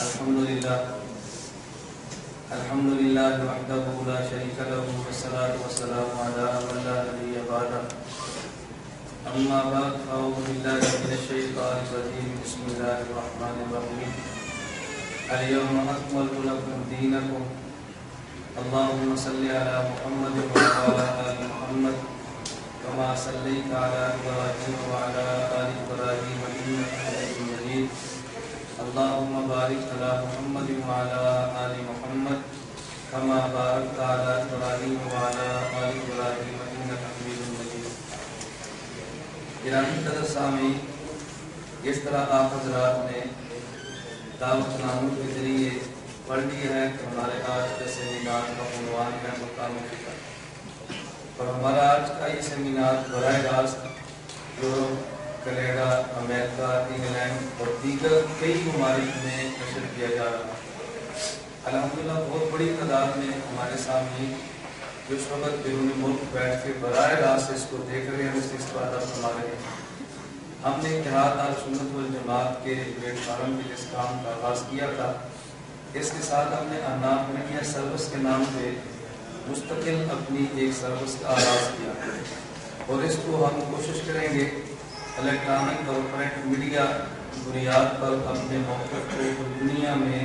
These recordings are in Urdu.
الحمد لله وحده لا شريك له والصلاة والسلام على من لا نبي بعده. أما بعد فأعوذ بالله من الشيطان الرجيم. بسم الله الرحمن الرحيم. اليوم أكملت لكم دينكم. اللهم صل على محمد وعلى آل محمد كما صليت على إبراهيم وعلى آل إبراهيم إنك حميد مجيد. اللهم بارك على محمد وعلى آل محمد كما باركت على إبراهيم وعلى آل إبراهيم إنك حميد مجيد. گرامی قدر سامعین، جس طرح آپ حضرات نے دعوت ناموں کے ذریعے پڑھ لی ہے کہ ہمارے آج کے سیمینار کا عنوان ہے مقام فکر، اور ہمارا آج کا یہ سیمینار براہ راست یورپ، کینیڈا، امریکہ، انگلینڈ اور دیگر کئی ممالک میں نشر کیا جا رہا ہے. الحمدللہ بہت بڑی تعداد میں ہمارے سامنے جو اس وقت بیرون ملک بیٹھ کے براہ راست اس کو دیکھ رہے ہیں، اس سے استفادہ فرما رہے ہیں. ہم نے اتحاد اہل سنت والجماعت کے پلیٹ فارم کے اس کام کا آغاز کیا تھا. اس کے ساتھ ہم نے احناف میڈیا سروس کے نام پہ مستقل اپنی ایک سروس کا آغاز کیا، اور اس کو ہم کوشش کریں گے الیکٹرانک اور پرنٹ میڈیا بنیاد پر اپنے موقف کو دنیا میں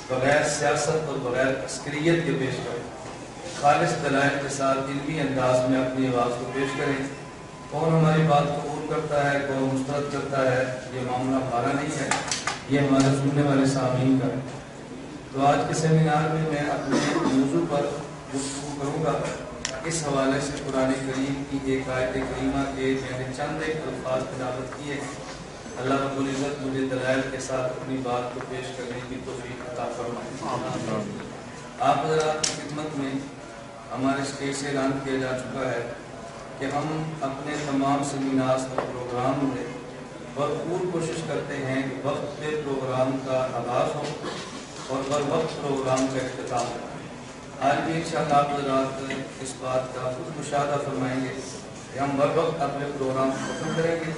بغیر سیاست اور بغیر عسکریت کے پیش کریں، خالص دلائل کے ساتھ علمی انداز میں اپنی آواز کو پیش کریں. کون ہماری بات قبول کرتا ہے، کون مسترد کرتا ہے، یہ معاملہ ہمارا نہیں ہے، یہ ہمارے سننے والے سامعین کا ہے. تو آج کے سیمینار میں میں اپنے موضوع پر گفتگو کروں گا. اس حوالے سے قرآن کریم کی ایک آیت کریمہ کے میں نے چند ایک الفاظ تلاوت کیے. اللہ رب العزت مجھے دلائل کے ساتھ اپنی بات کو پیش کرنے کی توفیق عطا فرمائے. آپ حضرات کی خدمت میں ہمارے اسٹیج سے اعلان کیا جا چکا ہے کہ ہم اپنے تمام سیمینار اور پروگرام میں بھرپور کوشش کرتے ہیں کہ وقت پہ پروگرام کا آغاز ہو اور بر وقت پروگرام کا اختتام ہو. آج بھی انشاءاللہ آپ حضرات اس بات کا خود مشاہدہ فرمائیں گے کہ ہم بر وقت اپنے پروگرام کو ختم کریں گے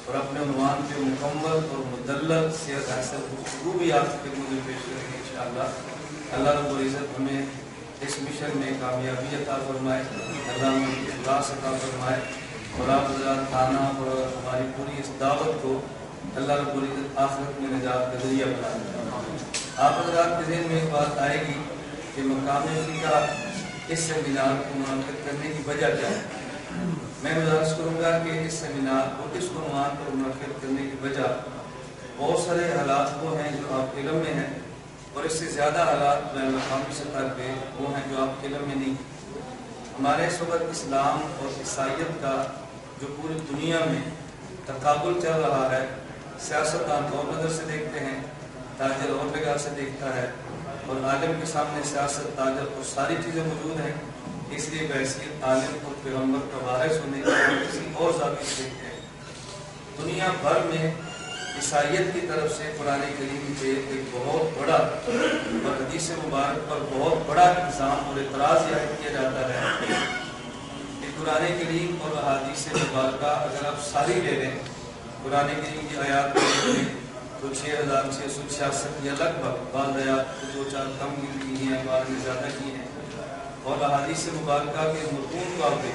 اور اپنے عنوان پہ مکمل اور مدلل صحت حاصل گفتگو بھی آپ کی خدمت میں پیش کریں گے انشاءاللہ. اللہ رب العزت ہمیں اس مشن میں کامیابی عطا فرمائے، اللہ ہمیں اخلاص عطا فرمائے، اور آپ حضرات خانہ اور ہماری پوری اس دعوت کو اللہ رب العزت آخرت میں نجات کا ذریعہ بنائے. آپ حضرات کے ذہن میں ایک بات آئے گی کہ مقام فکر اس سیمینار کو منعقد کرنے کی وجہ کیا ہے. میں گزارش کروں گا کہ اس سیمینار کو اس عنوان پر منعقد کرنے کی وجہ بہت سارے حالات وہ ہیں جو آپ کے علم میں ہیں، اور اس سے زیادہ حالات بین الاقوامی سطح پہ وہ ہیں جو آپ کے علم میں نہیں. ہمارے اس وقت اسلام اور عیسائیت کا جو پوری دنیا میں تقابل چل رہا ہے، سیاستدان اور نظر سے دیکھتے ہیں، تاجر اور نگاہ سے دیکھتا ہے، اور عالم کے سامنے سیاست، تاجر اور ساری چیزیں موجود ہیں. اس لیے بحیثیت عالم اور پیغمبر کا وارث ہونے کے لیے کسی اور زاویے سے دیکھتے ہیں. دنیا بھر میں عیسائیت کی طرف سے قرآن کریم پہ ایک بہت بڑا اور حدیث مبارک پر بہت بڑا الزام اور اعتراض ظاہر کیا جاتا ہے کہ قرآن کریم اور احادیث مبارکہ اگر آپ ساری لے لیں، قرآن کریم کی آیات کو لے لیں تو 6666 یا لگ بھگ، بعض آیات کو 2-4 کم کی ہیں، بعض میں زیادہ کی ہیں، اور احادیث مبارکہ کے متون طور پہ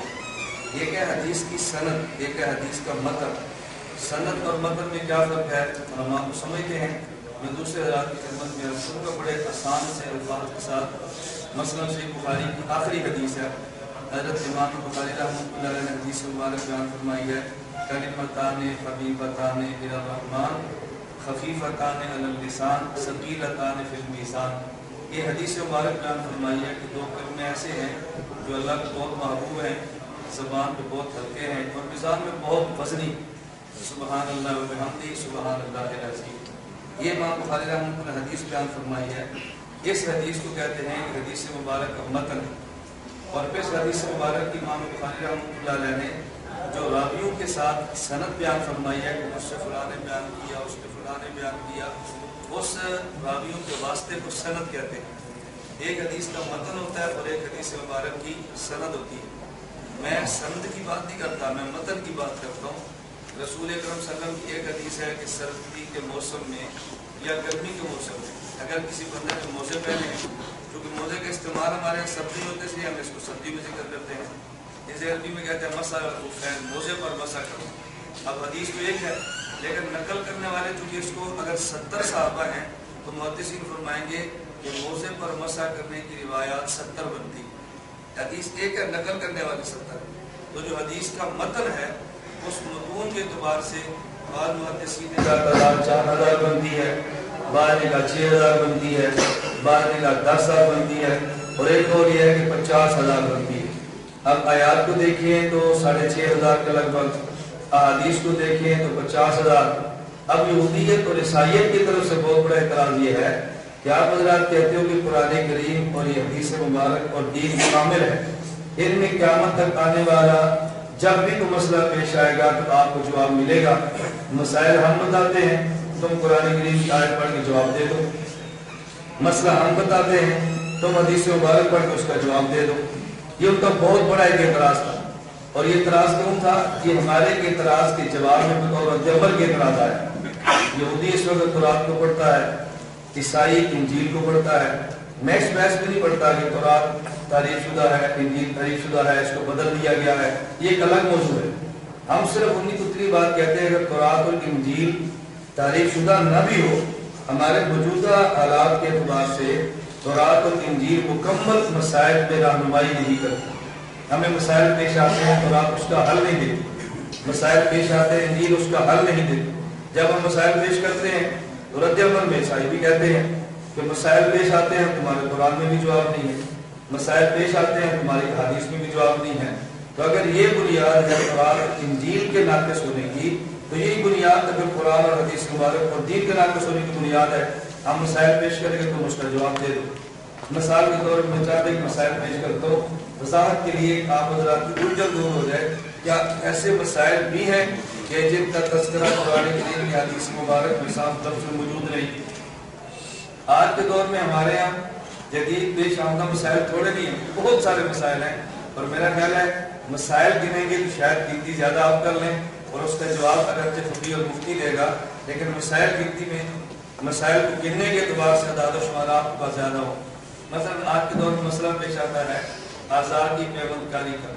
ایک ہے حدیث کی سند، ایک ہے حدیث کا متن. سند اور متن میں کیا فرق ہے ہم آپ کو سمجھتے ہیں. میں دوسرے حضرات کی خدمت میں عرض کروں گا بڑے آسان سے الفاظ کے ساتھ. مثلاً صحیح بخاری کی آخری حدیث ہے، حضرت امام بخاری رحمۃ اللہ علیہ نے حدیث مبارک بیان فرمائی ہے، کلمتان حبیبتان الی الرحمن خفیفتان علی اللسان ثقیلتان فی المیزان. یہ حدیث مبارک بیان فرمائی ہے کہ 2 کلمے ایسے ہیں جو اللہ کو بہت محبوب ہیں، زبان پہ بہت ہلکے ہیں اور میزان میں بہت وزنی. سبحان اللہ و بحمدہ سبحان اللہ العظیم. یہ امام بخاری رحمۃ اللہ حدیث بیان فرمائی ہے. اس حدیث کو کہتے ہیں کہ حدیث مبارک کا متن. اور پھر اس حدیث مبارک کی امام بخاری رحمۃ اللہ علیہ نے جو راویوں کے ساتھ سند بیان فرمائی ہے کہ اس سے فلاں نے بیان کیا، اس نے فلاں نے بیان کیا، اس راویوں کے واسطے کو سند کہتے ہیں. ایک حدیث کا متن ہوتا ہے اور ایک حدیث مبارک کی سند ہوتی ہے. میں سند کی بات نہیں کرتا، میں متن کی بات کرتا ہوں. رسول اکرم صلی اللہ علیہ وسلم کی ایک حدیث ہے کہ سردی کے موسم میں یا گرمی کے موسم میں اگر کسی بندے نے موزے پہنے ہیں، کیونکہ موزے کا استعمال ہمارے یہاں سردی ہوتے اس لیے ہم اس کو سردی میں ذکر کرتے ہیں، جسے عربی میں کہتے ہیں مسح الخفین، موزے پر مسح کرو۔ اب حدیث تو ایک ہے لیکن نقل کرنے والے چونکہ اس کو اگر 70 صحابہ ہیں تو محدثین فرمائیں گے کہ موزے پر مسح کرنے کی روایات 70 بنتی، حدیث ایک ہے، نقل کرنے والے 70۔ تو جو حدیث کا متن ہے اس متون کے اعتبار سے بعض محدثین نے کہا 4000 بنتی ہے، بعض نے کہا 6000 بنتی ہے، بعض نے کہا 10000 بنتی ہے، اور ایک اور یہ ہے کہ 50000 بنتی ہے۔ اب آیات کو دیکھیں تو 6500 کے لگ بھگ، احادیث کو دیکھیں تو 50000۔ اب یہودیت اور عیسائیت کی طرف سے بہت بڑا اعتراض یہ ہے کہ آپ حضرات کہتے ہو کہ قرآن کریم اور یہ حدیث مبارک اور دین کامل ہے، ان میں قیامت تک آنے والا جب بھی کوئی مسئلہ پیش آئے گا تو آپ کو جواب ملے گا۔ مسائل ہم بتاتے ہیں، تم قرآن کریم کی آیت پڑھ کے جواب دے دو، مسئلہ ہم بتاتے ہیں، تم حدیث مبارک پڑھ کے اس کا جواب دے دو۔ یہ ان کا بہت بڑا ایک اعتراض تھا، اور یہ اعتراض کیوں تھا؟ یہ ہمارے کے اعتراض کے جواب میں بطور رد عمل کے اعتراض آیا۔ یہودی اس وقت قرآن کو پڑھتا ہے، عیسائی انجیل کو پڑھتا ہے، میکس بیس بھی نہیں پڑھتا کہ قرآن تعریف شدہ ہے، انجیل تعریف شدہ ہے، اس کو بدل دیا گیا ہے، یہ ایک الگ موضوع ہے۔ ہم صرف انہی کتری بات کہتے ہیں اگر قرآن اور انجیل تعریف شدہ نہ بھی ہو، ہمارے موجودہ حالات کے اعتبار سے قرآن اور انجیل مکمل مسائل میں رہنمائی نہیں کرتی۔ ہمیں مسائل پیش آتے ہیں، قرآن اس کا حل نہیں دیتی، مسائل پیش آتے ہیں، انجیل اس کا حل نہیں دیتی۔ جب ہم مسائل پیش کرتے ہیں تو رد عمل میں عیسائی بھی کہتے ہیں کہ مسائل پیش آتے ہیں تمہارے قرآن میں بھی جواب نہیں ہے، مسائل پیش آتے ہیں تمہاری حدیث میں بھی جواب نہیں ہے۔ تو اگر یہ بنیاد ہے قرآن اور انجیل کے ناقص ہونے کی، تو یہی بنیاد اگر قرآن اور حدیث مبارک اور دین کے ناقص ہونے کی بنیاد ہے، ہم مسائل پیش کریں گے تو اس کا جواب دے دو۔ مثال کے طور پر میں چاہتے کہ مسائل پیش کرتا ہوں وضاحت کے لیے، آپ حضرات کی الجھن دور ہو جائے۔ کیا ایسے مسائل بھی ہیں کہ جن کا تذکرہ قرآن کریم کی حدیث مبارک میں صاف لفظ میں موجود نہیں؟ آج کے دور میں ہمارے یہاں جدید پیش آمدہ مسائل تھوڑے نہیں ہیں، بہت سارے مسائل ہیں، اور میرا خیال ہے مسائل گنیں گے تو شاید گنتی زیادہ آپ کر لیں اور اس کا جواب اگرچہ فقیہ اور مفتی دے گا، لیکن مسائل گنتی میں مسائل کو گننے کے اعتبار سے اعداد و شمار آپ کے پاس زیادہ ہو۔ مثلا آج کے دور میں مسئلہ پیش آتا ہے آزار کی پیوند کاری کا۔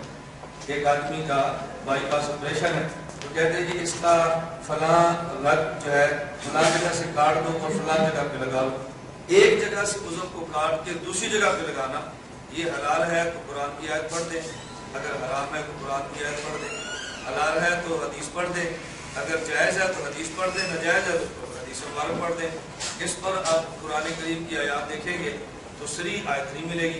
ایک آدمی کا بائی پاس آپریشن ہے، تو کہتے ہیں جی اس کا فلاں رگ جو ہے فلاں جگہ سے کاٹ دو اور فلاں جگہ پہ لگا لو۔ ایک جگہ سے عضو کو کاٹ کے دوسری جگہ پہ لگانا یہ حلال ہے تو قرآن کی آیت پڑھ دیں، اگر حرام ہے تو قرآن کی آیت پڑھ دیں، حلال ہے تو حدیث پڑھ دیں، اگر جائز ہے تو حدیث پڑھ دیں، ناجائز ہے تو حدیث مبارک پڑھ دیں۔ اس پر آپ قرآن کریم کی آیات دیکھیں گے تو صریح آیت نہیں ملے گی،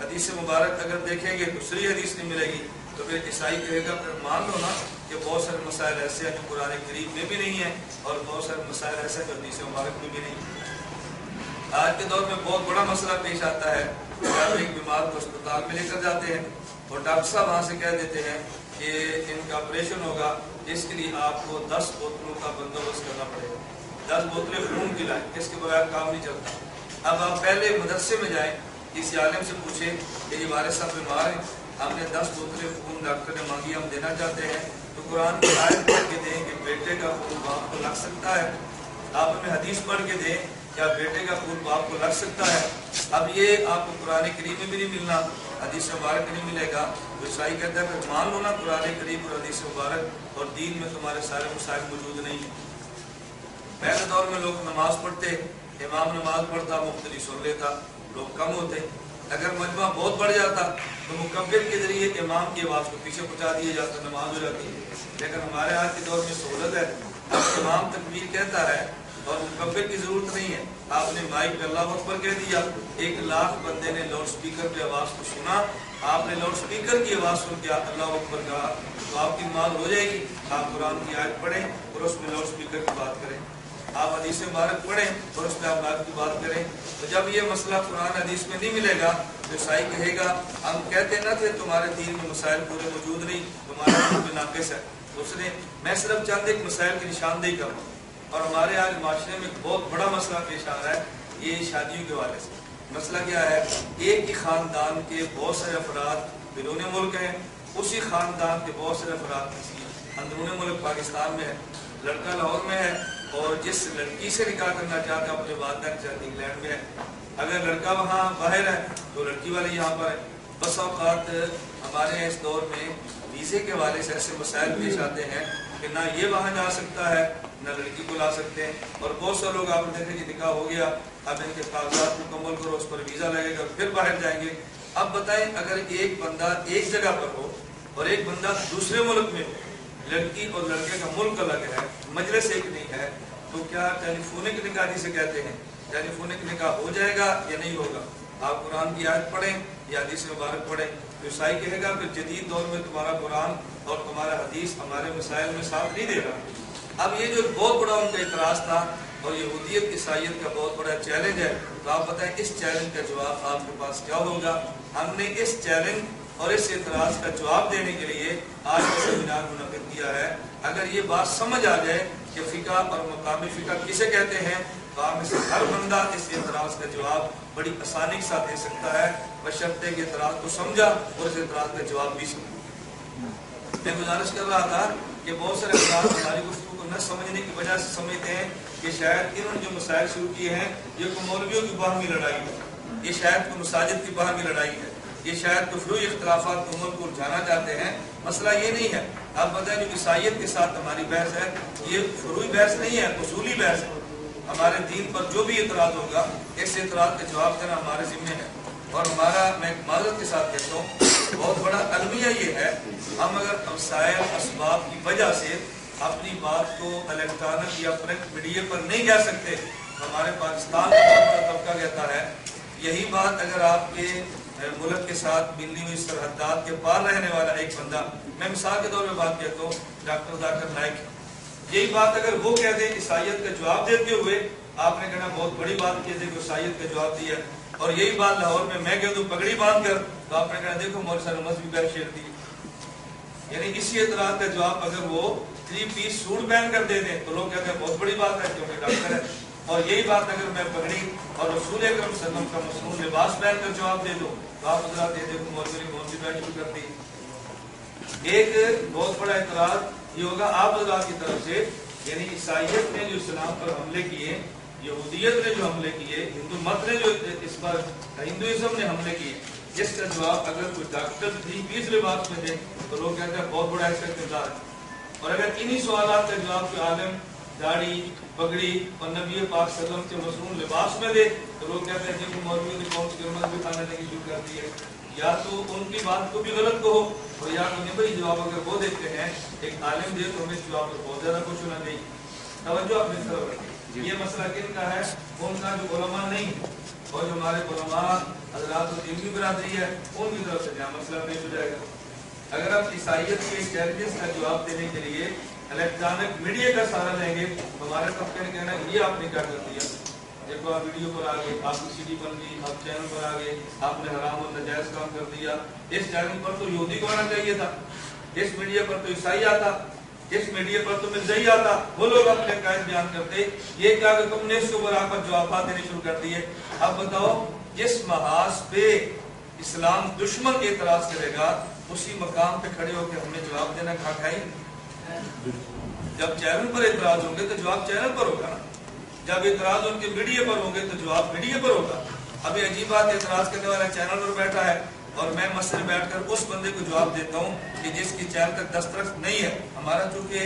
حدیث مبارک اگر دیکھیں گے تو صریح حدیث نہیں ملے گی۔ تو پھر عیسائی کہے گا پھر مان لو نا کہ بہت سارے مسائل ایسے ہیں جو قرآن کریم میں بھی نہیں ہیں اور بہت سارے مسائل ایسے ہیں جو حدیث مبارک میں بھی نہیں ہیں۔ آج کے دور میں بہت بڑا مسئلہ پیش آتا ہے کہ آپ ایک بیمار کو اسپتال میں لے کر جاتے ہیں اور ڈاکٹر صاحب وہاں سے کہہ دیتے ہیں کہ ان کا آپریشن ہوگا، اس کے لیے آپ کو 10 بوتلوں کا بندوبست کرنا پڑے گا، 10 بوتلیں خون کی لائیں، اس کے بغیر کام نہیں چلتا۔ اب آپ پہلے مدرسے میں جائیں، کسی عالم سے پوچھیں کہ یہ والد صاحب بیمار ہیں، ہم نے 10 بوتلیں خون ڈاکٹر نے مانگی، ہم دینا چاہتے ہیں، تو قرآن کی آیت پڑھ کے دیں کہ بیٹے کا خون باپ کو لگ سکتا ہے، آپ ہمیں حدیث پڑھ کے دیں کیا بیٹے کا خون باپ کو لگ سکتا ہے۔ اب یہ آپ کو قرآن کریم میں بھی نہیں ملنا، حدیث مبارک نہیں ملے گا۔ تو عیسائی کہتا ہے پھر مان لو نا قرآن کریم اور حدیث مبارک اور دین میں تمہارے سارے مسائل موجود نہیں ہیں۔ پہلے دور میں لوگ نماز پڑھتے، امام نماز پڑھتا، مختلف سن لیتا، لوگ کم ہوتے، اگر مجمع بہت بڑھ جاتا تو مکبر کے ذریعے امام کی آواز کو پیچھے پہنچا دیا جاتا، نماز ہو جاتی۔ لیکن ہمارے آج کے دور میں سہولت ہے، اب امام تکبیر کہتا ہے اور مکبر کی ضرورت نہیں ہے، آپ نے مائک پہ اللہ اکبر کہہ دیا، 1,00,000 بندے نے لاؤڈ سپیکر پہ آواز کو سنا، آپ نے لاؤڈ سپیکر کی آواز سن کے اللہ اکبر کہا تو آپ کی نماز ہو جائے گی۔ آپ قرآن کی آیت پڑھیں اور اس میں لاؤڈ سپیکر کی بات کریں، آپ حدیث مبارک پڑھیں اور اس میں آپ بات کی بات کریں۔ تو جب یہ مسئلہ قرآن حدیث میں نہیں ملے گا تو عیسائی کہے گا ہم کہتے نہ تھے تمہارے دین میں مسائل پورے موجود نہیں، تمہارے دین میں ناقص ہے۔ اس نے میں صرف چند ایک مسائل کی نشاندہی کروں، اور ہمارے آج معاشرے میں ایک بہت بڑا مسئلہ پیش آ رہا ہے، یہ شادیوں کے حوالے سے۔ مسئلہ کیا ہے؟ ایک ہی خاندان کے بہت سارے افراد بیرون ملک ہیں، اسی خاندان کے بہت سارے افراد کسی ہیں۔ اندرون ملک پاکستان میں ہے، لڑکا لاہور میں ہے اور جس لڑکی سے نکاح کرنا چاہتا ہے اپنے والدین کے ساتھ انگلینڈ میں ہے، اگر لڑکا وہاں باہر ہے تو لڑکی والے یہاں پر ہے۔ بس اوقات ہمارے اس دور میں ویزے کے حوالے سے ایسے مسائل پیش آتے ہیں کہ نہ یہ وہاں جا سکتا ہے نہ لڑکی کو لا سکتے ہیں، اور بہت سے لوگ آپ نے دیکھیں کہ نکاح ہو گیا، اب ان کے کاغذات مکمل کرو، اس پر ویزا لگے گا، پھر باہر جائیں گے۔ اب بتائیں اگر ایک بندہ ایک جگہ پر ہو اور ایک بندہ دوسرے ملک میں ہو، لڑکی اور لڑکے کا ملک الگ ہے، مجلس ایک نہیں ہے، تو کیا ٹیلی فونک نکاح جسے کہتے ہیں، ٹیلی فونک نکاح ہو جائے گا یا نہیں ہوگا؟ آپ قرآن کی آیت پڑھیں یا حدیث مبارک پڑھیں تو عیسائی کہے گا کہ جدید دور میں تمہارا قرآن اور تمہارا حدیث ہمارے مسائل میں ساتھ نہیں دے رہا۔ اب یہ جو بہت بڑا ان کا اعتراض تھا اور یہودیت عیسائیت کا بہت بڑا چیلنج ہے، تو آپ بتائیں اس چیلنج کا جواب آپ کے پاس کیا ہوگا؟ ہم نے اس چیلنج اور اس اعتراض کا جواب دینے کے لیے آج کا سیمینار منعقد کیا ہے۔ اگر یہ بات سمجھ آ جائے کہ فقہ اور مقامی فقہ کسے کہتے ہیں تو آپ میں سے ہر بندہ اس اعتراض کا جواب بڑی آسانی کے ساتھ دے سکتا ہے، بشرطے کہ اعتراض کو سمجھا اور اس اعتراض کا جواب بھی سمجھا۔ میں گزارش کر رہا تھا کہ بہت سارے افراد ہماری گفتگو کو نہ سمجھنے کی وجہ سے سمجھتے ہیں کہ شاید انہوں نے جو مسائل شروع کیے ہیں یہ کوئی مولویوں کی باہمی لڑائی ہے، یہ شاید کوئی مساجد کی باہمی لڑائی ہے، یہ شاید کوئی فروعی اختلافات کو ملک کو الجھانا چاہتے ہیں۔ مسئلہ یہ نہیں ہے۔ آپ بتائیں جو عیسائیت کے ساتھ ہماری بحث ہے یہ فروعی بحث نہیں ہے، اصولی بحث ہے۔ ہمارے دین پر جو بھی اعتراض ہوگا اس اعتراض کا جواب دینا ہمارے ذمہ ہے، اور ہمارا میں معذرت کے ساتھ کہتا ہوں بہت بڑا المیہ یہ ہے، ہم اگر وسائل اسباب کی وجہ سے اپنی بات کو الیکٹرانک یا پرنٹ میڈیا پر نہیں کہہ سکتے، ہمارے پاکستان کا بہت بڑا طبقہ کہتا ہے۔ یہی بات اگر آپ کے ملک کے ساتھ ملنی ہوئی سرحدات کے پار رہنے والا ایک بندہ، میں مثال کے طور پہ بات کہتا ہوں ڈاکٹر ذاکر نائک، یہی بات اگر وہ کہہ دیں عیسائیت کا جواب دیتے ہوئے، آپ نے کہنا بہت بڑی بات کی ہے کہ عیسائیت کا جواب دیا، اور یہی بات لاہور میں کہہ دوں پگڑی باندھ کر تو آپ نے کہنا دیکھو مولوی صاحب نے مذہبی بحث چھیڑ دی۔ یعنی اسی اعتراض کا جواب اگر وہ 3 پیس سوٹ پہن کر دے دیں تو لوگ کہتے ہیں بہت بڑی بات ہے کیونکہ ڈاکٹر ہے، اور یہی بات اگر میں پگڑی اور رسول اکرم صلی اللہ علیہ وسلم کا مصنون لباس پہن کر جواب دے دوں تو آپ حضرات دے دیکھو مولوی نے کون سی بحث شروع کر دی۔ ایک بہت بڑا اعتراض یہ ہوگا آپ حضرات کی طرف سے، یعنی عیسائیت نے جو اسلام پر حملے کیے، یہودیت نے جو حملے کیے، ہندو مت نے جو اس پر ہندوازم نے حملے کیے، جس کا جواب اگر کوئی ڈاکٹر 3 پیس لباس میں دے تو لوگ کہتے ہیں بہت بڑا ایسا کردار ہے، اور اگر انہی سوالات کا جواب کوئی عالم داڑھی پگڑی اور نبی پاک صلی اللہ علیہ وسلم کے مصنون لباس میں دے تو لوگ کہتے ہیں کہ مولویوں نے قوم کی گرمت بھی کھانے لگی شروع کر دی ہے، یا تو ان کی بات کو بھی غلط کہو اور یا انہیں بڑی جواب اگر وہ دیتے ہیں ایک عالم دے تو ہمیں اس جواب پر بہت زیادہ کچھ ہونا نہیں۔ توجہ اپنی طرف رکھیں، یہ مسئلہ کن کا ہے؟ ان کا جو علماء نہیں اور جو ہمارے علماء حضرات و دین کی برادری ہے ان کی طرف سے جہاں مسئلہ پیش ہو جائے گا۔ اگر آپ عیسائیت کے چیلنجز کا جواب دینے کے لیے الیکٹرانک میڈیا کا سہارا لیں گے ہمارے طبقے نے کہنا یہ آپ نے کیا کر دیا، دیکھو آپ ویڈیو پر آ گئے، آپ کی CD بن گئی، آپ چینل پر آ گئے، آپ نے حرام اور نجائز کام کر دیا۔ اس چینل پر تو یہودی کو آنا چاہیے تھا، اس میڈیا پر تو عیسائی آتا، اس میڈیا پر تو مرزائی آتا، وہ لوگ اپنے عقائد بیان کرتے، یہ کیا کہ تم نے اس کے اوپر آ کر جوابات دینے شروع کر دیے۔ اب بتاؤ جس محاذ پہ اسلام دشمن اعتراض کرے گا اسی مقام پہ کھڑے ہو کے ہم نے جواب دینا کھا کھائی؟ جب چینل پر اعتراض ہوں گے تو جواب چینل پر ہوگا نا، جب اعتراض ان کے میڈیا پر ہوں گے تو جواب میڈیا پر ہوگا۔ ابھی عجیب بات، اعتراض کرنے والا چینل پر بیٹھا ہے اور میں مسجد میں بیٹھ کر اس بندے کو جواب دیتا ہوں کہ جس کی چینل تک دسترس نہیں ہے۔ ہمارا چونکہ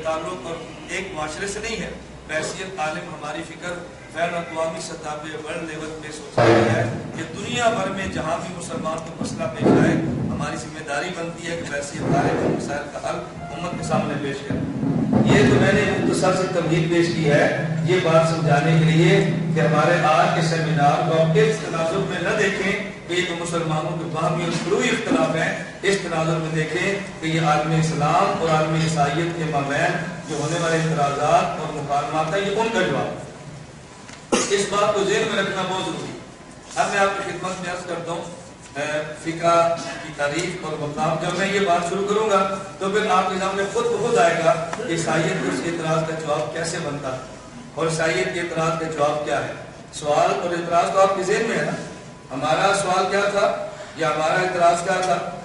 تعلق اور ایک معاشرے سے نہیں ہے، بحیثیت عالم ہماری فکر بین الاقوامی سطح پہ ورلڈ لیول پہ سوچا گیا ہے کہ دنیا بھر میں جہاں بھی مسلمان کو مسئلہ پیش آئے ہماری ذمہ داری بنتی ہے کہ بحیثیت عالم مسائل کا حل امت کے سامنے پیش کریں۔ یہ تو میں نے مختصر سے تمہید پیش کی ہے یہ بات سمجھانے کے لیے کہ ہمارے آج کے سیمینار کو آپ اس تناظر میں نہ دیکھیں کہ یہ تو مسلمانوں کے باہمی اور فروعی اختلاف ہیں، اس تناظر میں دیکھیں کہ یہ عالم اسلام اور عالم عیسائیت کے مابین جو ہونے والے اعتراضات اور مکالمات ہیں یہ ان کا جواب ہے۔ اس بات کو ذہن میں رکھنا بہت ضروری ہے۔ اب میں آپ کی خدمت میں عرض کرتا ہوں فقہ کی تعریف اور مقام، جب میں یہ بات شروع کروں گا تو پھر آپ کے سامنے خود آئے گا کہ عیسائیت کے اس اعتراض کا جواب کیسے بنتا اور عیسائیت کے اعتراض کا جواب کیا ہے۔ سوال اور اعتراض تو آپ کے ذہن میں ہے نا، ہمارا سوال کیا تھا یا ہمارا اعتراض کیا تھا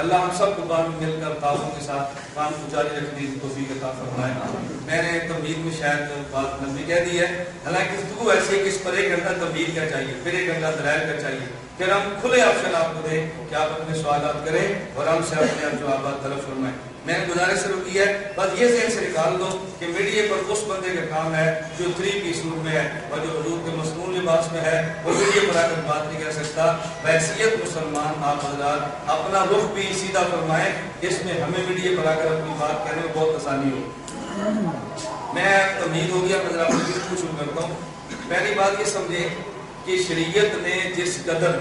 اللہ ہم سب کو باہم مل کر تعاون کے ساتھ کام کو جاری رکھنے کی توفیق عطا فرمائے. میں نے تمہید میں شاید بات لمبی کہہ دی ہے، حالانکہ گفتگو ایسی ہے کہ اس پر 1 گھنٹہ تمہید کا چاہیے، پھر 1 گھنٹہ دلائل کا چاہیے، پھر ہم کھلے آپشن آپ کو دیں کہ آپ اپنے سوالات کریں اور ہم سے اپنے جوابات طلب فرمائیں. میں نے گزارش شروع کی ہے، بس یہ ذہن سے نکال دو کہ میڈیا پر اس بندے کا کام ہے جو 3 پیس سوٹ میں ہے اور جو حضور کے مصنون لباس میں ہے، وہ میڈیا پر آ کر بات نہیں کر سکتا. بحیثیت مسلمان آپ حضرات اپنا رخ بھی سیدھا فرمائیں، اس میں ہمیں میڈیا پر آ کر اپنی بات کہنے میں بہت آسانی ہو. میں امید ہو گیا میں ذرا گفتگو شروع کرتا ہوں. پہلی بات یہ سمجھیں کہ شریعت نے جس قدر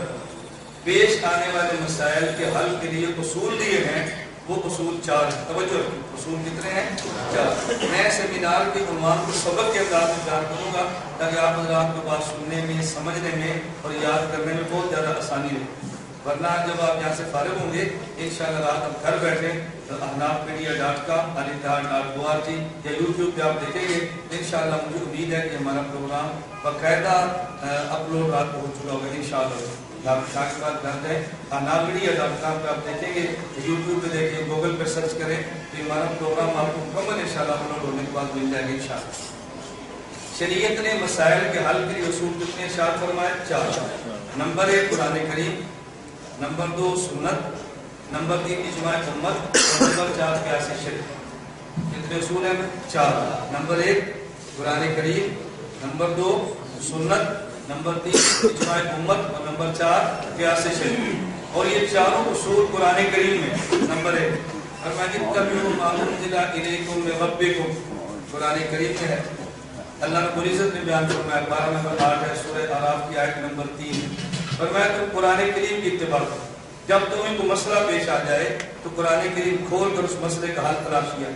پیش آنے والے مسائل کے حل کے لیے اصول دیے ہیں وہ اصول 4 ہیں. توجہ رکھیں، اصول کتنے ہیں؟ 4. میں سیمینار کے عنوان کو سبق کے انداز میں بیان کروں گا تاکہ آپ حضرات کو بات سننے میں، سمجھنے میں اور یاد کرنے میں بہت زیادہ آسانی ہو. ورنہ جب آپ یہاں سے فارغ ہوں گے انشاءاللہ رات ہم گھر بیٹھے ahnafmedia.com alitihad.org یا یوٹیوب پہ آپ دیکھیں گے. انشاءاللہ مجھے امید ہے کہ ہمارا پروگرام باقاعدہ اپلوڈ رات کو ہو چکا ہوگا انشاءاللہ. آپ شاک بات کر دیں ahnafmedia.com پہ آپ دیکھیں گے، یوٹیوب پہ دیکھیں، گوگل پہ سرچ کریں تو ہمارا پروگرام آپ کو مکمل انشاءاللہ اپلوڈ ہونے کے بعد مل جائے گا انشاءاللہ. شریعت نے مسائل کے حل کے لیے اصول کتنے ارشاد فرمائے؟ 4. نمبر 1 قرآن کریم، نمبر 2 سنت، نمبر 3 اجماع امت اور نمبر 4 قیاس شرعی. کتنے اصول ہیں؟ 4. نمبر 1 قرآن کریم، نمبر 2 سنت، نمبر 3 اجماع امت اور نمبر 4 قیاس شرعی. اور یہ چاروں اصول قرآن کریم میں نمبر 1 فرمایا ما انزل الیکم من ربکم، قرآن کریم میں ہے. اللہ رب العزت نے بیان فرمایا 12 نمبر 8 ہے سورہ اعراف کی آیت نمبر 3. فرمایا تم قرآن کریم کی اتباع کرو، جب تمہیں کوئی مسئلہ پیش آ جائے تو قرآن کریم کھول کر اس مسئلے کا حل تلاش کیا.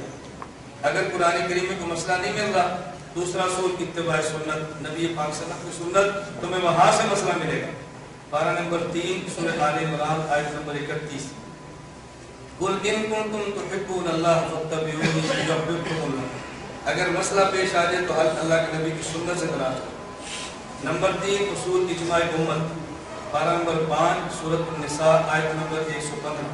اگر قرآن کریم میں کوئی مسئلہ نہیں مل رہا، دوسرا اصول اتباع سنت، نبی پاک صلی اللہ علیہ وسلم کی سنت، تمہیں وہاں سے مسئلہ ملے گا. 12 نمبر 3 سورہ آل عمران آیت نمبر 31. قل ان کنتم تحبون اللہ فاتبعونی یحببکم اللہ. اگر مسئلہ پیش آ جائے تو حل اللہ کے نبی کی سنت سے تلاش کرو. نمبر 3 اصول اجماع امت، 12 نمبر 5 سورۃ النساء آیت نمبر 115.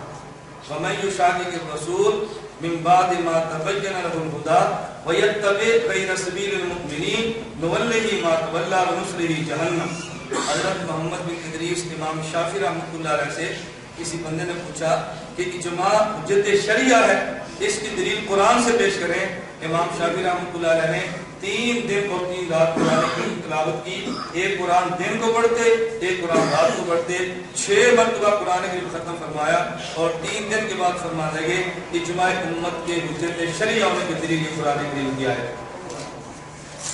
وَمَن يُشَاقِقِ الرَّسُولَ مِن بَعْدِ مَا تَبَيَّنَ لَهُ الْهُدَىٰ وَيَتَّبِعْ غَيْرَ سَبِيلِ الْمُؤْمِنِينَ نُوَلِّهِ مَا تَوَلَّىٰ وَنُصْلِهِ جَهَنَّمَ. حضرت محمد بن ادریس امام شافعی رحمۃ اللہ علیہ سے کسی بندے نے پوچھا کہ اجماع حجت شرعیہ ہے، اس کی دلیل قرآن سے پیش کریں. امام شافعی رحمۃ اللہ علیہ نے 3 دن اور 3 رات قرآن کی تلاوت کی. ایک قرآن دن کو پڑھتے، ایک قرآن رات کو پڑھتے. 6 مرتبہ قرآن کریم ختم فرمایا اور 3 دن کے بعد فرمانے لگے اجماع امت کے حجت شرعیہ ہونے کی دلیل یہ قرآن کریم دیا ہے.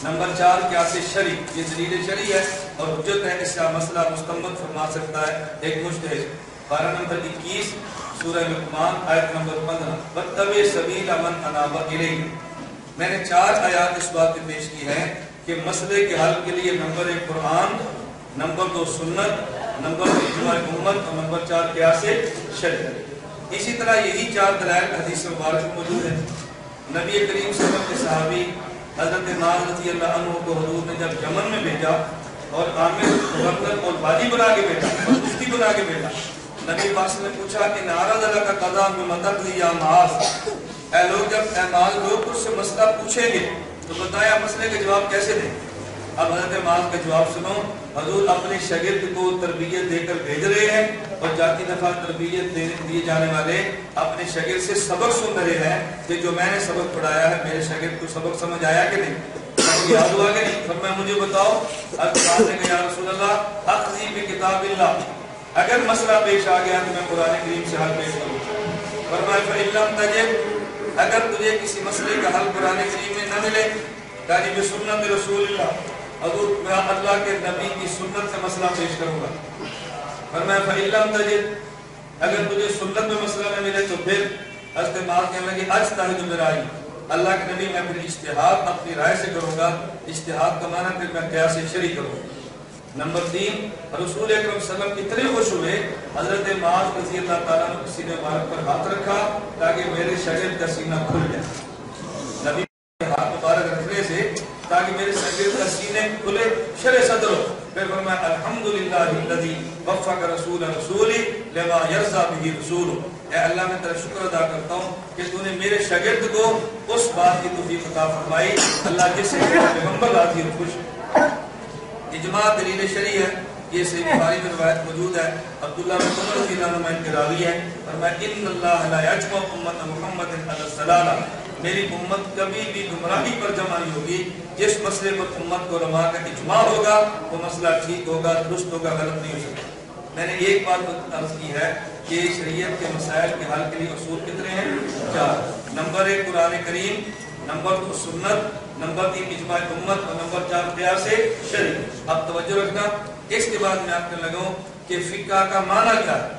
نمبر 4 قیاس شرعی، یہ دلیل شرعی ہے اور حجت ہے، اس کا مسئلہ مستنبط فرما سکتا ہے ایک مجتہد. 12 نمبر 21 سورہ لقمان آیت نمبر 15 وَاتَّبِعْ سَبِيلَ مَنْ أَنَابَ إِلَيَّ. میں نے 4 آیات اس بات پہ پیش کی ہیں کہ مسئلے کے حل کے لیے نمبر 1 قرآن، نمبر 2 سنت، نمبر 3 اجماع امت اور نمبر 4 قیاس شرعی. اسی طرح یہی 4 دلائل حدیث مبارک میں موجود ہیں. نبی کریم صلی اللہ علیہ وسلم کے صحابی حضرت معاذ رضی اللہ عنہ کو حضور نے جب یمن میں بھیجا اور عامر گورنر اور باجی بنا کے بھیجا اور مفتی بنا کے بھیجا، نبی پاک نے پوچھا کہ نعرض لک قضا بمتقضی یا معاذ. اے لوگ جب اے معاذ لوگ اس سے مسئلہ پوچھیں گے تو بتایا مسئلے کے جواب کیسے دیں. اب حضرت معاذ کا جواب سنو. حضور اپنے شاگرد کو تربیت دے کر بھیج رہے ہیں اور جاتی دفعہ تربیت دیے جانے والے اپنے شاگرد سے سبق سن رہے ہیں کہ جو میں نے سبق پڑھایا ہے میرے شاگرد کو سبق سمجھ آیا کہ نہیں، یاد ہوا کہ نہیں. فرمایا مجھے بتاؤ. اب نے کہا یا رسول اللہ اخذی بکتاب اللہ، اگر مسئلہ پیش آ گیا تو میں قرآن کریم سے حل پیش کروں. فرمایا فَإِن لَمْ تَجِدْ، اگر تجھے کسی مسئلے کا حل قرآن کریم میں نہ ملے یعنی بسنت رسول اللہ، حضور میں اللہ کے نبی کی سنت سے مسئلہ پیش کروں گا. فرمایا فَإِن لَمْ تَجِدْ، اگر تجھے سنت میں مسئلہ نہ ملے تو پھر حضرت معاذ کہنے لگے اجتہد برائے، اللہ کے نبی میں پھر اجتہاد اپنی رائے سے کروں گا. اجتہاد کا معنی پھر میں قیاس شرعی کروں. نمبر 3 رسول اکرم صلی اللہ علیہ وسلم اتنے خوش ہوئے حضرت معاذ رضی اللہ تعالیٰ نے سینے مبارک پر ہاتھ رکھا تاکہ میرے شاگرد کا سینہ کھل جائے. نبی ہاتھ مبارک رکھنے سے تاکہ میرے شاگرد کا سینے کھلے، شرح صدر ہو. پھر فرمایا الحمدللہ الذی وفق رسول رسولی لما یرضی بہ رسول. اے اللہ میں تیرا شکر ادا کرتا ہوں کہ تو نے میرے شاگرد کو اس بات کی توفیق عطا فرمائی اللہ جس سے پیغمبر راضی اور خوش۔ اجماع دلیل شرعی ہے، یہ صحیح بخاری میں روایت موجود ہے، عبداللہ بن عمر رضی اللہ عنہ کے راوی ہے، فرمایا ان اللہ لا یجمع امت محمد علی الضلالہ، میری امت کبھی بھی گمراہی پر جمع نہیں ہوگی، جس مسئلے پر امت کو علماء کا اجماع ہوگا وہ مسئلہ ٹھیک ہوگا، درست ہوگا، غلط نہیں ہو سکتا۔ میں نے ایک بات عرض کی ہے کہ شریعت کے مسائل کے حل کے لیے اصول کتنے ہیں؟ 4۔ نمبر 1 قرآن کریم، نمبر 2 سنت، نمبر 3 اجماع امت، اور نمبر 4 قیاس شرعی۔ اب توجہ رکھنا، اس کے بعد میں آپ کو لگاؤں کہ فقہ کا معنی کیا ہے۔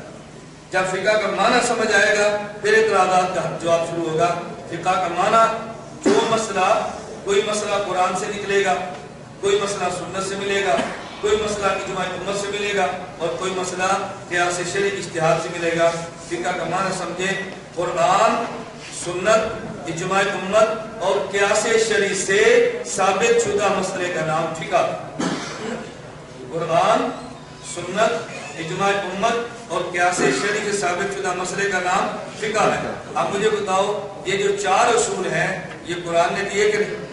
جب فقہ کا معنی سمجھ آئے گا پھر اعتراضات کا جواب شروع ہوگا۔ فقہ کا معنی جو مسئلہ، کوئی مسئلہ قرآن سے نکلے گا، کوئی مسئلہ سنت سے ملے گا، کوئی مسئلہ اجماع امت سے ملے گا، اور کوئی مسئلہ قیاس شرعی اجتہاد سے ملے گا۔ فقہ کا معنی سمجھے، قرآن، سنت، اجماع امت اور قیاس شرعی سے ثابت شدہ مسئلے کا نام فقہ۔ قرآن، سنت، اجماع امت اور قیاس شرعی سے ثابت شدہ مسئلے کا نام فقہ ہے۔ اب مجھے بتاؤ یہ جو 4 اصول ہیں یہ قرآن نے دیے کہ نہیں؟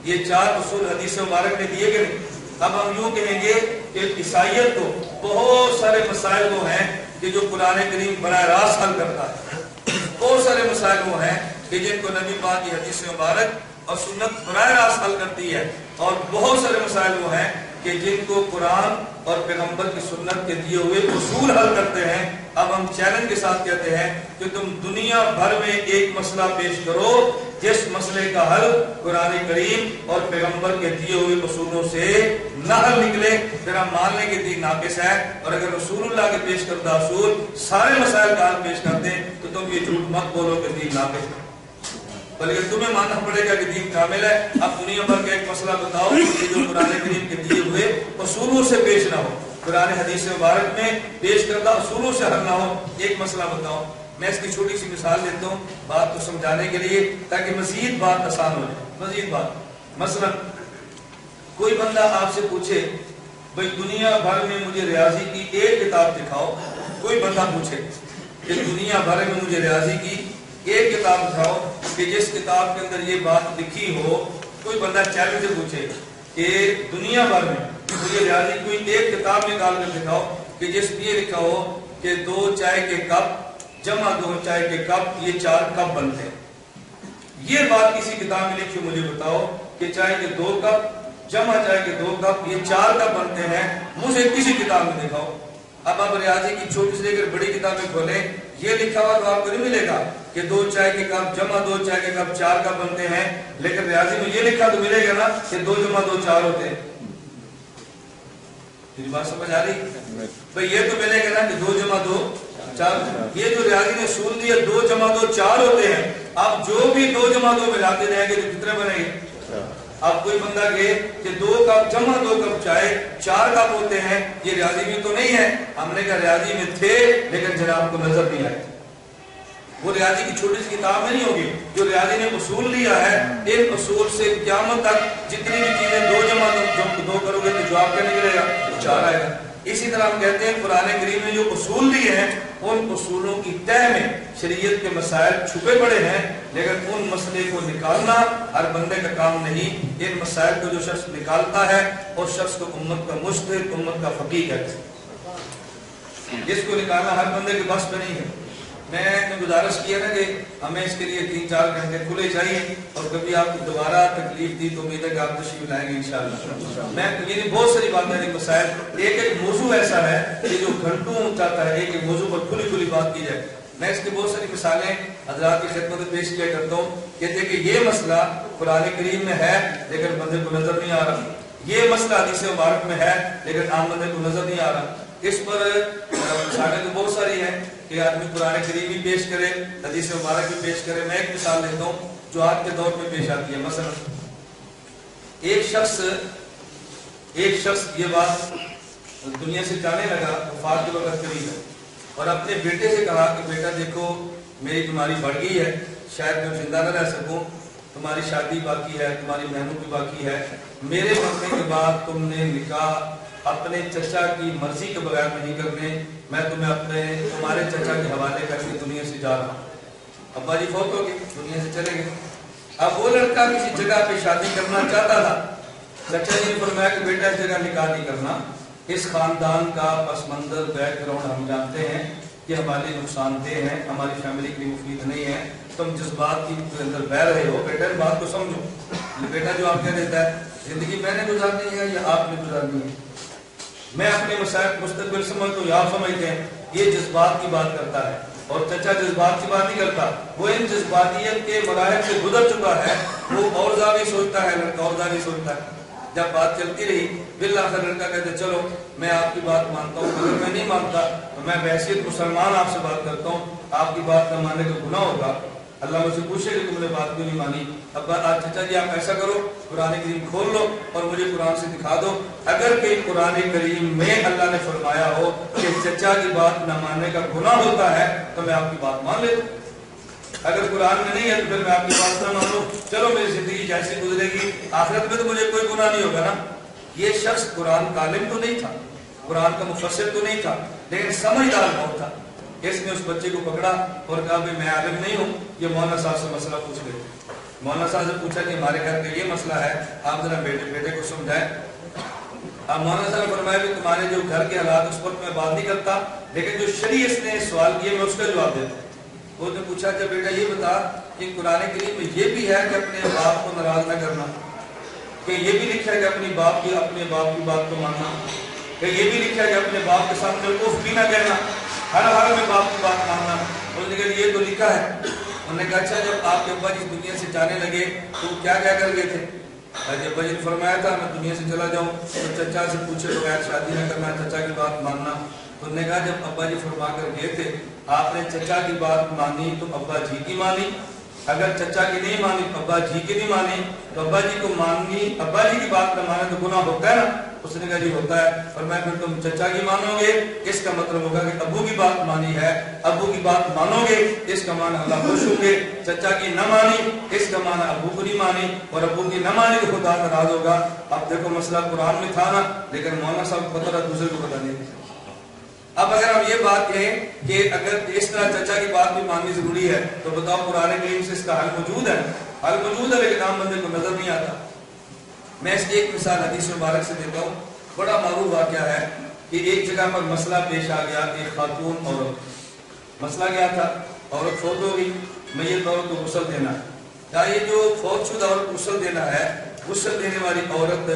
یہ 4 اصول حدیث مبارک نے دیے کہ نہیں؟ اب ہم یوں کہیں گے کہ عیسائیت کو بہت سارے مسائل وہ ہیں کہ جو قرآن کریم براہ راست حل کرتا ہے، بہت سارے مسائل وہ ہیں کہ جن کو نبی پاک کی حدیث مبارک اور سنت براہ راست حل کرتی ہے، اور بہت سارے مسائل وہ ہیں کہ جن کو قرآن اور پیغمبر کی سنت کے دیے ہوئے اصول حل کرتے ہیں۔ اب ہم چیلنج کے ساتھ کہتے ہیں کہ تم دنیا بھر میں ایک مسئلہ پیش کرو جس مسئلے کا حل قرآن کریم اور پیغمبر کے دیے ہوئے اصولوں سے نہ حل نکلے، پھر ہم مان لیں کہ دین ناقص ہے، اور اگر رسول اللہ کے پیش کردہ اصول سارے مسائل کا حل پیش کرتے ہیں تو تم یہ جھوٹ مت بولو کہ دین ناقص ہے، بلکہ تمہیں ماننا پڑے گا کہ دین کامل ہے۔ اب دنیا بھر کا ایک مسئلہ بتاؤ کہ جو قرآن کریم کے دیے ہوئے اصولوں سے پیش نہ ہو، قرآن حدیث مبارک میں پیش کردہ اصولوں سے حل نہ ہو، ایک مسئلہ بتاؤ۔ میں اس کی چھوٹی سی مثال دیتا ہوں بات کو سمجھانے کے لیے تاکہ مزید بات آسان ہو جائے۔ مزید بات، مثلا کوئی بندہ آپ سے پوچھے بھئی دنیا بھر میں مجھے ریاضی کی ایک کتاب دکھاؤ، کوئی بندہ پوچھے کہ دنیا بھر میں مجھے ریاضی کی ایک کتاب دکھاؤ کہ جس کتاب کے اندر یہ بات لکھی ہو، کوئی بندہ چیلنج سے پوچھے کہ دنیا بھر میں مجھے ریاضی کوئی ایک کتاب نکال کر دکھاؤ کہ جس میں یہ لکھا ہو کہ 2 چائے کے کپ جمع 2 چائے کے کپ یہ 4 کپ بنتے ہیں، یہ بات کسی کتاب میں لکھی مجھے بتاؤ کہ چائے کے 2 کپ جمع چائے کے 2 کپ یہ 4 کپ بنتے ہیں، مجھے کسی کتاب میں دکھاؤ۔ اب آپ ریاضی کی چھوٹی سے لے کر بڑی کتابیں کھولیں، یہ لکھا ہوا تو آپ کو نہیں ملے گا کہ 2 چائے کے کپ جمع 2 چائے کے کپ 4 کپ بنتے ہیں، لیکن ریاضی میں یہ لکھا تو ملے گا نا کہ 2 جمع 2 4 ہوتے ہیں۔ میری بات سمجھ آ رہی؟ بھئی یہ تو ملے گا نا کہ 2 جمع 2 4، یہ جو ریاضی نے اصول دیا 2 جمع 2 4 ہوتے ہیں، اب جو بھی 2 جمع 2 ملاتے رہیں گے تو کتنے بنے گے؟ اب کوئی بندہ کہے کہ 2 کپ جمع 2 کپ چائے 4 کپ ہوتے ہیں، یہ ریاضی میں تو نہیں ہے۔ ہم نے کہا ریاضی میں تھے لیکن جناب کو نظر نہیں آئے، وہ ریاضی کی چھوٹی سی کتاب میں نہیں ہوگی، جو ریاضی نے اصول لیا ہے ان اصول سے قیامت تک جتنی بھی چیزیں 2 جمع 2 کرو گے تو جواب کیا نکلے گا؟ 4 آئے گا۔ اسی طرح ہم کہتے ہیں قرآن کریم نے جو اصول دیے ہیں ان اصولوں کی تہ میں شریعت کے مسائل چھپے پڑے ہیں، لیکن ان مسئلے کو نکالنا ہر بندے کا کام نہیں۔ ان مسائل کو جو شخص نکالتا ہے اس شخص کو امت کا مجتہد، امت کا فقیہ ہے، جس کو نکالنا ہر بندے کے بس میں نہیں ہے۔ میں نے گزارش کیا نا کہ ہمیں اس کے لیے 3-4 گھنٹے کھلے چاہیے، اور کبھی آپ کو دوبارہ تکلیف دی تو امید ہے کہ آپ تشریف لائیں گے انشاءاللہ۔ میں میری بہت ساری باتیں ہیں مسائل، ایک موضوع ایسا ہے کہ جو گھنٹوں چاہتا ہے ایک موضوع پر کھلی بات کی جائے۔ میں اس کی بہت ساری مثالیں حضرات کی خدمت میں پیش کیا کرتا ہوں کہ دیکھیں یہ مسئلہ قرآن کریم میں ہے لیکن بندے کو نظر نہیں آ رہا، یہ مسئلہ حدیث مبارک میں ہے لیکن عام بندے کو نظر نہیں آ رہا۔ اس پر مثالیں تو بہت ساری ہیں کہ آدمی قرآن کریم بھی پیش کرے، حدیث مبارک بھی پیش کرے۔ میں ایک مثال دیتا ہوں جو آج کے دور میں پیش آتی ہے۔ مثلا ایک شخص یہ بات دنیا سے جانے لگا، وفات کے وقت قریب ہے، اور اپنے بیٹے سے کہا کہ بیٹا دیکھو میری بیماری بڑھ گئی ہے، شاید میں زندہ نہ رہ سکوں، تمہاری شادی باقی ہے، تمہاری بہنوں کی باقی ہے، میرے مرنے کے بعد تم نے نکاح اپنے چچا کی مرضی کے بغیر نہیں کرنے. میں تمہیں تمہارے چچا کے حوالے کر کے دنیا سے جا رہا ہوں. ابا جی فوت ہو گئے, دنیا سے چلے گئے. اب وہ لڑکا کسی جگہ پہ شادی کرنا چاہتا تھا. چچا جی نے فرمایا کہ بیٹا اس جگہ نکاح نہیں کرنا, اس خاندان کا پس منظر بیک گراؤنڈ ہم جانتے ہیں کہ ہمارے نقصان دہ ہیں, ہماری فیملی کے لیے مفید نہیں ہے. تم جس بات کی اندر بہ رہے ہو بیٹا اس بات کو سمجھو. بیٹا جو آپ کہہ دیتا ہے زندگی میں نے گزارنی ہے یا آپ نے گزارنی ہے, میں اپنے مسائل مستقبل سمجھتا ہوں یا آپ سمجھتے ہیں. یہ جذبات کی بات کرتا ہے اور چچا جذبات کی بات نہیں کرتا. وہ ان جذباتیت کے مراحل سے گزر چکا ہے. وہ اور زیادہ سوچتا ہے, لڑکا اور زیادہ سوچتا ہے. جب بات چلتی رہی بالآخر لڑکا کہتے چلو میں آپ کی بات مانتا ہوں, اگر میں نہیں مانتا تو میں بحیثیت مسلمان آپ سے بات کرتا ہوں, آپ کی بات نہ ماننے کا گناہ ہوگا. اللہ مجھ سے پوچھے کہ تم نے بات کیوں نہیں مانی. اب چچا جی آپ ایسا کرو قرآن کریم کھول لو اور مجھے قرآن سے دکھا دو. اگر کہیں قرآن کریم میں اللہ نے فرمایا ہو کہ چچا کی بات نہ ماننے کا گناہ ہوتا ہے تو میں آپ کی بات مان لیتا ہوں. اگر قرآن میں نہیں ہے تو پھر میں آپ کی بات نہ مانوں. چلو میری زندگی جیسی گزرے گی, آخرت میں تو مجھے کوئی گناہ نہیں ہوگا نا. یہ شخص قرآن کا عالم تو نہیں تھا, قرآن کا مفسر تو نہیں تھا, لیکن سمجھدار بہت تھا. اس نے اس بچے کو پکڑا اور کہا بھی میں عالم نہیں ہوں, یہ مولانا صاحب سے مسئلہ پوچھ لے. مولانا صاحب سے پوچھا کہ ہمارے گھر کا یہ مسئلہ ہے, آپ ذرا بیٹے کو سمجھائیں. اب مولانا صاحب نے فرمایا کہ تمہارے جو گھر کے حالات اس وقت میں بات نہیں کرتا, لیکن جو شریعت نے سوال کیے میں اس کا جواب دیتا ہوں. اس نے پوچھا کہ بیٹا یہ بتا کہ قرآن کریم میں یہ بھی ہے کہ اپنے باپ کو ناراض نہ کرنا, کہ یہ بھی لکھا ہے کہ اپنے باپ کی بات کو ماننا, کہ یہ بھی لکھا ہے کہ اپنے باپ کے سامنے اف بھی نہ کہنا, ہر حال میں باپ کی بات ماننا. انہوں نے کہا یہ تو لکھا ہے. انہوں نے کہا اچھا جب آپ کے ابا جی دنیا سے جانے لگے تو کیا کر گئے تھے؟ ابا جی نے فرمایا تھا میں دنیا سے چلا جاؤں تو چچا سے پوچھے بغیر شادی نہ کرنا, چچا کی بات ماننا. انہوں نے کہا جب ابا جی فرما کر گئے تھے آپ نے چچا کی بات مانی تو ابا جی کی مانی, اگر چچا کی نہیں مانی تو ابا جی کی نہیں مانی, تو ابا جی کو ماننی ابا جی کی بات نہ مانے تو گناہ ہوتا ہے نا. اس نے کہا جی ہوتا ہے. اور میں پھر تم چچا کی مانو گے اس کا مطلب ہوگا کہ ابو کی بات مانی ہے, ابو کی بات مانو گے اس کا معنی اللہ خوش ہوں گے. چچا کی نہ مانی اس کا معنی ابو کو نہیں مانی, اور ابو کی نہ مانی تو خدا ناراض ہوگا. اب دیکھو مسئلہ قرآن میں تھا نا, لیکن مولانا صاحب کو پتہ تھا, دوسرے کو پتہ نہیں. اب اگر ہم یہ بات کہیں کہ اگر اس طرح چچا کی بات بھی ماننی ضروری ہے تو بتاؤ قرآن کریم سے اس کا حل موجود ہے؟ حل موجود ہے, لیکن عام بندے کو نظر نہیں آتا. میں اس کی ایک مثال حدیث مبارک سے دیتا ہوں. بڑا معروف واقعہ ہے کہ ایک جگہ پر مسئلہ پیش آ گیا, ایک خاتون عورت, مسئلہ کیا تھا, عورت فوت ہو گئی, میت عورت کو غسل دینا ہے. یہ جو فوت شدہ عورت کو غسل دینا ہے, غسل دینے والی عورت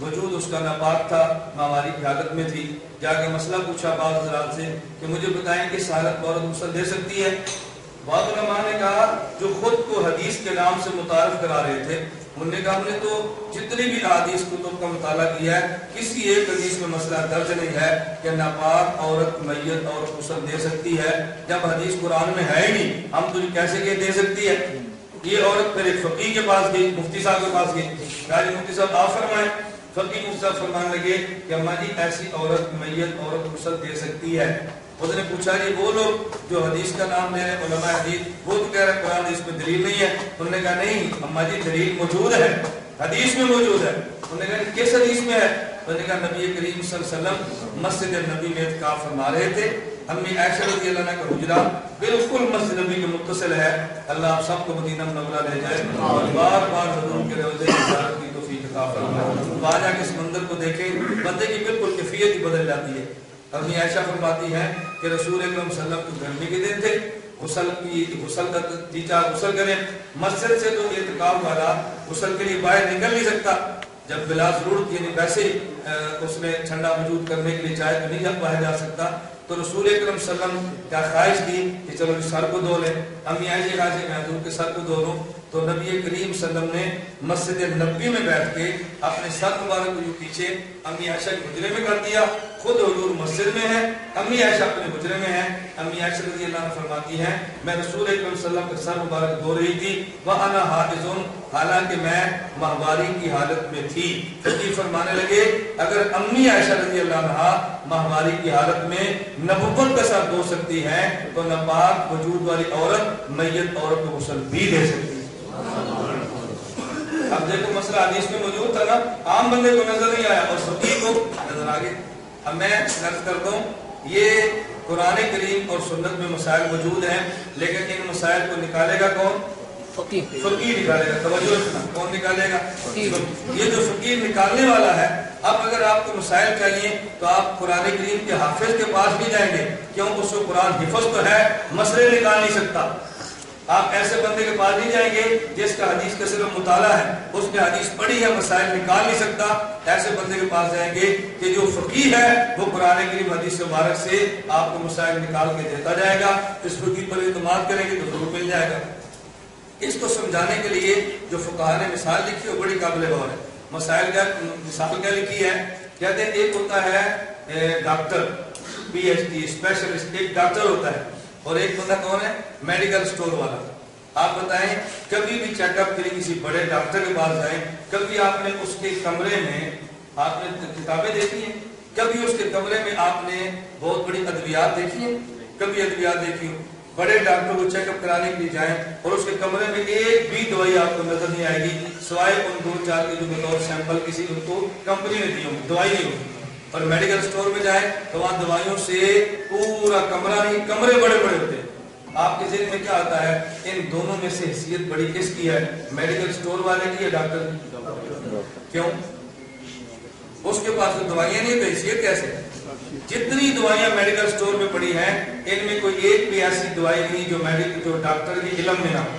وجود اس کا ناپاک تھا, ماہواری کی حالت میں تھی. جا کے مسئلہ پوچھا بعض حضرات سے کہ مجھے بتائیں کہ اس حالت میں عورت غسل دے سکتی ہے؟ بعض علماء نے کہا جو خود کو حدیث کے نام سے متعارف کرا رہے تھے, انہوں نے کہا ہم نے تو جتنی بھی احادیث کتب کا مطالعہ کیا ہے کسی ایک حدیث میں مسئلہ درج نہیں ہے کہ ناپاک عورت میت عورت غسل دے سکتی ہے. جب حدیث قرآن میں ہے ہی نہیں, ہم تو کیسے کہ دے سکتی ہے. یہ عورت پھر ایک فقیہ کے پاس گئی, مفتی صاحب کے پاس گئی. کہا جی مفتی صاحب آپ فرمائیں. فقیہ مفتی صاحب فرمانے لگے کہ اماں جی ایسی عورت میت عورت غسل دے سکتی ہے. اس نے پوچھا جی وہ لوگ جو حدیث کا نام لے رہے ہیں علماء حدیث, وہ تو کہہ رہے ہیں قرآن حدیث میں دلیل نہیں ہے. انہوں نے کہا نہیں اماں جی دلیل موجود ہے, حدیث میں موجود ہے. انہوں نے کہا کس حدیث میں ہے؟ انہوں نے کہا نبی کریم صلی اللہ علیہ وسلم مسجد نبی میں اعتکاف فرما رہے تھے, امی عائشہ رضی اللہ عنہا کا حجرہ بالکل مسجد نبی کے متصل ہے. اللہ آپ سب کو مدینہ منورہ لے جائے اور بار بار حضور کے روضے کی زیارت کی توفیق عطا فرمائے. وہاں جا کے اس منظر کو دیکھیں, بندے کی بالکل کیفیت ہی بدل جاتی ہے. امی عائشہ فرماتی ہیں کہ رسول اکرم صلی اللہ علیہ وسلم گرمی کے دن تھے, غسل کا تیچا غسل کریں, مسجد سے تو اعتکاف والا غسل کے لیے باہر نکل نہیں سکتا. جب بلا ضرورت یعنی ویسے اس نے ٹھنڈا وجود کرنے کے لیے چاہے تو نہیں باہر جا سکتا. تو رسول اکرم صلی اللہ علیہ وسلم کیا خواہش کی کہ چلو سر کو دھو لیں. امی عائشہ کہا کہ میں حضور کے سر کو دھو لوں. تو نبی کریم صلی اللہ علیہ وسلم نے مسجد نبوی میں بیٹھ کے اپنے سر مبارک کو یوں پیچھے امی عائشہ کے حجرے میں کر دیا. خود حضور مسجد میں ہے, امی عائشہ اپنے حجرے میں ہے. امی عائشہ رضی اللہ عنہا فرماتی ہیں میں رسول اکرم صلی اللہ علیہ وسلم کے سر مبارک دھو رہی تھی, وَأَنَا حَائِضٌ, حالانکہ میں ماہواری کی حالت میں تھی. فقیہ فرمانے لگے اگر امی عائشہ رضی اللہ عنہا ماہواری کی حالت میں نبوت کا سر دھو سکتی ہے تو ناپاک وجود والی عورت میت عورت کو غسل بھی دے سکتی ہے. اب دیکھو مسئلہ حدیث میں موجود تھا نا، عام بندے کو نظر نہیں آیا اور فقیہ کو نظر آ گیا۔ اب میں عرض کرتا ہوں یہ قرآن کریم اور سنت میں مسائل موجود ہیں، لیکن ان مسائل کو نکالے گا کون؟ فقیہ نکالے گا۔ توجہ رکھنا، کون نکالے گا؟ یہ جو فقیہ نکالنے والا ہے۔ اب اگر آپ کو مسائل چاہیے تو آپ قرآن کریم کے حافظ کے پاس بھی جائیں گے، کیوں؟ اس کو قرآن حفظ تو ہے، مسئلے نکال نہیں سکتا۔ آپ ایسے بندے کے پاس نہیں جائیں گے جس کا حدیث کا صرف مطالعہ ہے، اس نے حدیث پڑھی ہے، مسائل نکال نہیں سکتا۔ ایسے بندے کے پاس جائیں گے کہ جو فقیہ ہے، وہ قرآن کریم حدیث مبارک سے آپ کو مسائل نکال کے دیتا جائے گا۔ اس فقیہ پر اعتماد کریں گے تو ضرور مل جائے گا۔ اس کو سمجھانے کے لیے جو فقہاء نے مثال لکھی ہے وہ بڑی قابل غور ہے۔ مسائل کا مثال کیا لکھی ہے؟ کہتے ہیں ایک ہوتا ہے ڈاکٹر PhD اسپیشلسٹ، ایک ڈاکٹر ہوتا ہے، اور ایک بندہ کون ہے؟ میڈیکل سٹور والا۔ آپ بتائیں کبھی بھی چیک اپ کے لیے کسی بڑے ڈاکٹر کے پاس جائیں، کبھی آپ نے اس کے کمرے میں آپ نے کتابیں دیکھی ہیں؟ کبھی اس کے کمرے میں آپ نے بہت بڑی ادویات دیکھی ہیں؟ کبھی ادویات دیکھی ہو؟ بڑے ڈاکٹر کو چیک اپ کرانے کے لیے جائیں اور اس کے کمرے میں ایک بھی دوائی آپ کو نظر نہیں آئے گی سوائے ان 2-4 کے جو بطور سیمپل کسی ان کو کمپنی نے دی ہوگی، دوائی نہیں ہوگی۔ اور میڈیکل سٹور میں جائیں تو وہاں دوائیوں سے پورا کمرہ نہیں، کمرے بڑے بڑے ہوتے ہیں۔ آپ کے ذہن میں کیا آتا ہے؟ ان دونوں میں سے حیثیت بڑی کس کی ہے؟ میڈیکل سٹور والے کی یا ڈاکٹر کی؟ کیوں؟ اس کے پاس تو دوائیاں نہیں، تو حیثیت کیسے؟ جتنی دوائیاں میڈیکل سٹور میں پڑی ہیں ان میں کوئی ایک بھی ایسی دوائی نہیں جو ڈاکٹر کے علم میں نہ ہو۔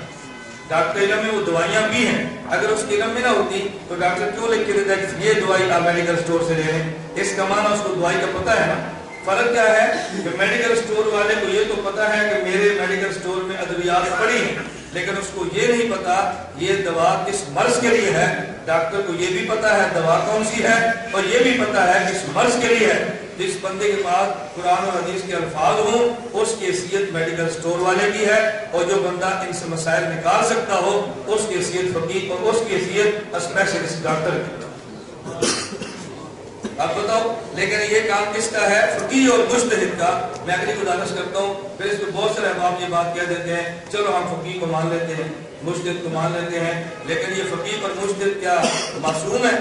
ڈاکٹر علم میں وہ دوائیاں بھی ہیں، اگر اس کے علم میں نہ ہوتی تو ڈاکٹر کیوں لکھ کے دیتا ہے کہ یہ دوائی آپ میڈیکل سٹور سے لے لیں؟ اس کا معنی اس کو دوائی کا پتہ ہے نا۔ فرق کیا ہے کہ میڈیکل سٹور والے کو یہ تو پتا ہے کہ میرے میڈیکل سٹور میں ادویات پڑی ہیں، لیکن اس کو یہ نہیں پتا یہ دوا کس مرض کے لیے ہے۔ ڈاکٹر کو یہ بھی پتا ہے دوا کون سی ہے، اور یہ بھی پتا ہے کس مرض کے لیے ہے۔ جس بندے کے پاس قرآن اور حدیث کے الفاظ ہوں اس کی حیثیت میڈیکل سٹور والے کی ہے، اور جو بندہ ان سے مسائل نکال سکتا ہو اس کی حیثیت فقیہ اور اس کی حیثیت اسپیشلسٹ ڈاکٹر کی۔ اب بتاؤ لیکن یہ کام کس کا ہے؟ فقیہ اور مجتہد کا۔ میں اگلی گزارش کرتا ہوں، پھر اس میں بہت سارے احباب یہ بات کہہ دیتے ہیں چلو ہم فقیہ کو مان لیتے ہیں، مجتہد کو مان لیتے ہیں، لیکن یہ فقیہ اور مجتہد کیا معصوم ہے؟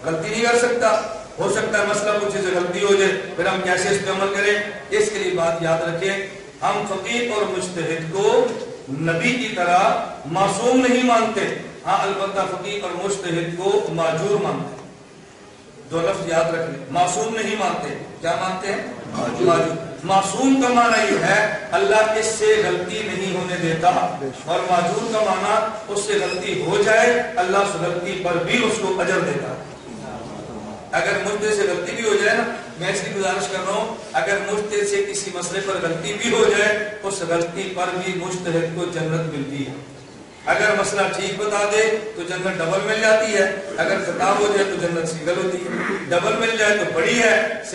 غلطی نہیں کر سکتا؟ ہو سکتا ہے مسئلہ کچھ سے غلطی ہو جائے، پھر ہم کیسے اس پہ عمل کریں؟ اس کے لیے بات یاد رکھیں، ہم فقیہ اور مجتہد کو نبی کی طرح معصوم نہیں مانتے، ہاں البتہ فقیہ اور مجتہد کو معذور مانتے ہیں۔ دو لفظ یاد رکھیں، معصوم نہیں مانتے، کیا مانتے ہیں؟ معذور۔ معصوم کا معنی یہ ہے اللہ اس سے غلطی نہیں ہونے دیتا، اور معذور کا معنی اس سے غلطی ہو جائے اللہ اس غلطی پر بھی اس کو اجر دیتا ہے۔ اگر مجتہد سے غلطی بھی ہو جائے نا، میں اس کی گزارش کر رہا ہوں، اگر مجتہد سے کسی مسئلے پر غلطی بھی ہو جائے اس غلطی پر بھی مجتہد کو جنت ملتی ہے۔ اگر مسئلہ ٹھیک بتا دے تو جنت ڈبل مل جاتی ہے، اگر خطا ہو جائے تو جنت سنگل ہوتی ہے۔ ڈبل مل جائے تو بڑی ہے،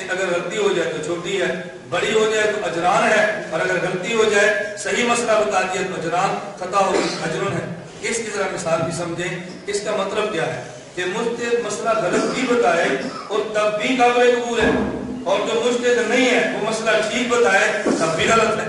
اگر غلطی ہو جائے تو چھوٹی ہے، بڑی ہو جائے تو اجران ہے، اور اگر غلطی ہو جائے صحیح مسئلہ بتا دیا تو اجران، خطا ہو گئی اجرن ہے۔ اس کی ذرا مثال بھی سمجھیں، اس کا مطلب کیا ہے کہ مجتہد مسئلہ غلط بھی بتائے اور تب بھی قابل قبول ہے، اور جو مجتہد نہیں ہے وہ مسئلہ ٹھیک بتائے تب بھی غلط ہے۔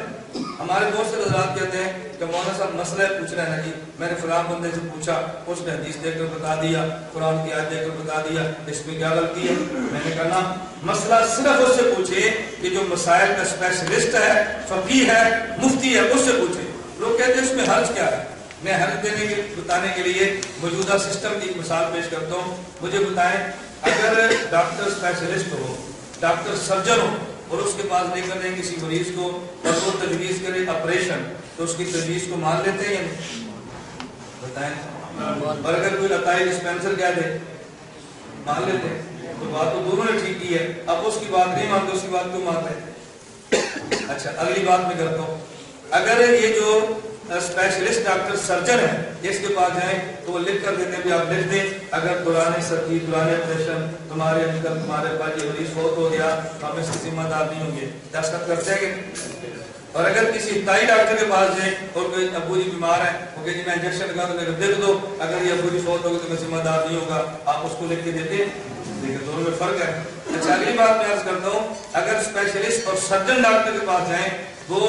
ہمارے بہت سے حضرات کہتے ہیں کہ مولانا صاحب مسئلہ پوچھ رہے ہیں جی، میں نے فلاں بندے سے پوچھا، اس نے حدیث دے کر بتا دیا، قرآن کی آیت دے کر بتا دیا، اس میں کیا غلطی ہے؟ میں نے کہا نا، مسئلہ صرف اس سے پوچھے کہ جو مسائل کا اسپیشلسٹ ہے، فقیہ ہے، مفتی ہے، اس سے پوچھے۔ لوگ کہتے ہیں اس میں حرج کیا ہے؟ میں حرج بتانے کے لیے موجودہ سسٹم کی ایک مثال پیش کرتا ہوں۔ مجھے بتائیں اگر ڈاکٹر اسپیشلسٹ ہو، ڈاکٹر سرجن ہو، اور اس کے پاس لے کر دیں کسی مریض کو اور وہ تجویز کرے آپریشن، تو اس کی تجویز کو مان لیتے ہیں یا نہیں؟ بتائیں۔ اور اگر کوئی عطائی ڈسپینسر کہہ دے مان لیتے ہیں، تو بات تو دونوں نے ٹھیک کی ہے، اب اس کی بات نہیں مانتے، اس کی بات کیوں مانتے ہیں؟ اچھا اگلی بات میں کرتا ہوں، اگر یہ جو اسپیشلسٹ ڈاکٹر سرجن ہے اس کے پاس جائیں تو وہ لکھ کر دیتے ہیں کہ آپ لکھ دیں اگر دوران سرجری دوران آپریشن تمہارے انکل تمہارے پاس یہ مریض فوت ہو گیا تو ہم اس کے ذمہ دار نہیں ہوں گے، دستخط کرتے ہیں کہ؟ اور اگر کسی ابتدائی ڈاکٹر کے پاس جائیں اور کوئی ابو جی بیمار ہیں، وہ کہ جی میں انجیکشن لگا تو میرے دیکھ دو، اگر یہ ابو جی فوت ہوگا تو میں ذمہ دار نہیں ہوگا، آپ اس کو لکھ کے دیتے ہیں؟ لیکن دونوں میں فرق ہے۔ اچھا اگلی بات میں عرض کرتا ہوں، اگر اسپیشلسٹ اور سرجن ڈاکٹر کے پاس جائیں، وہ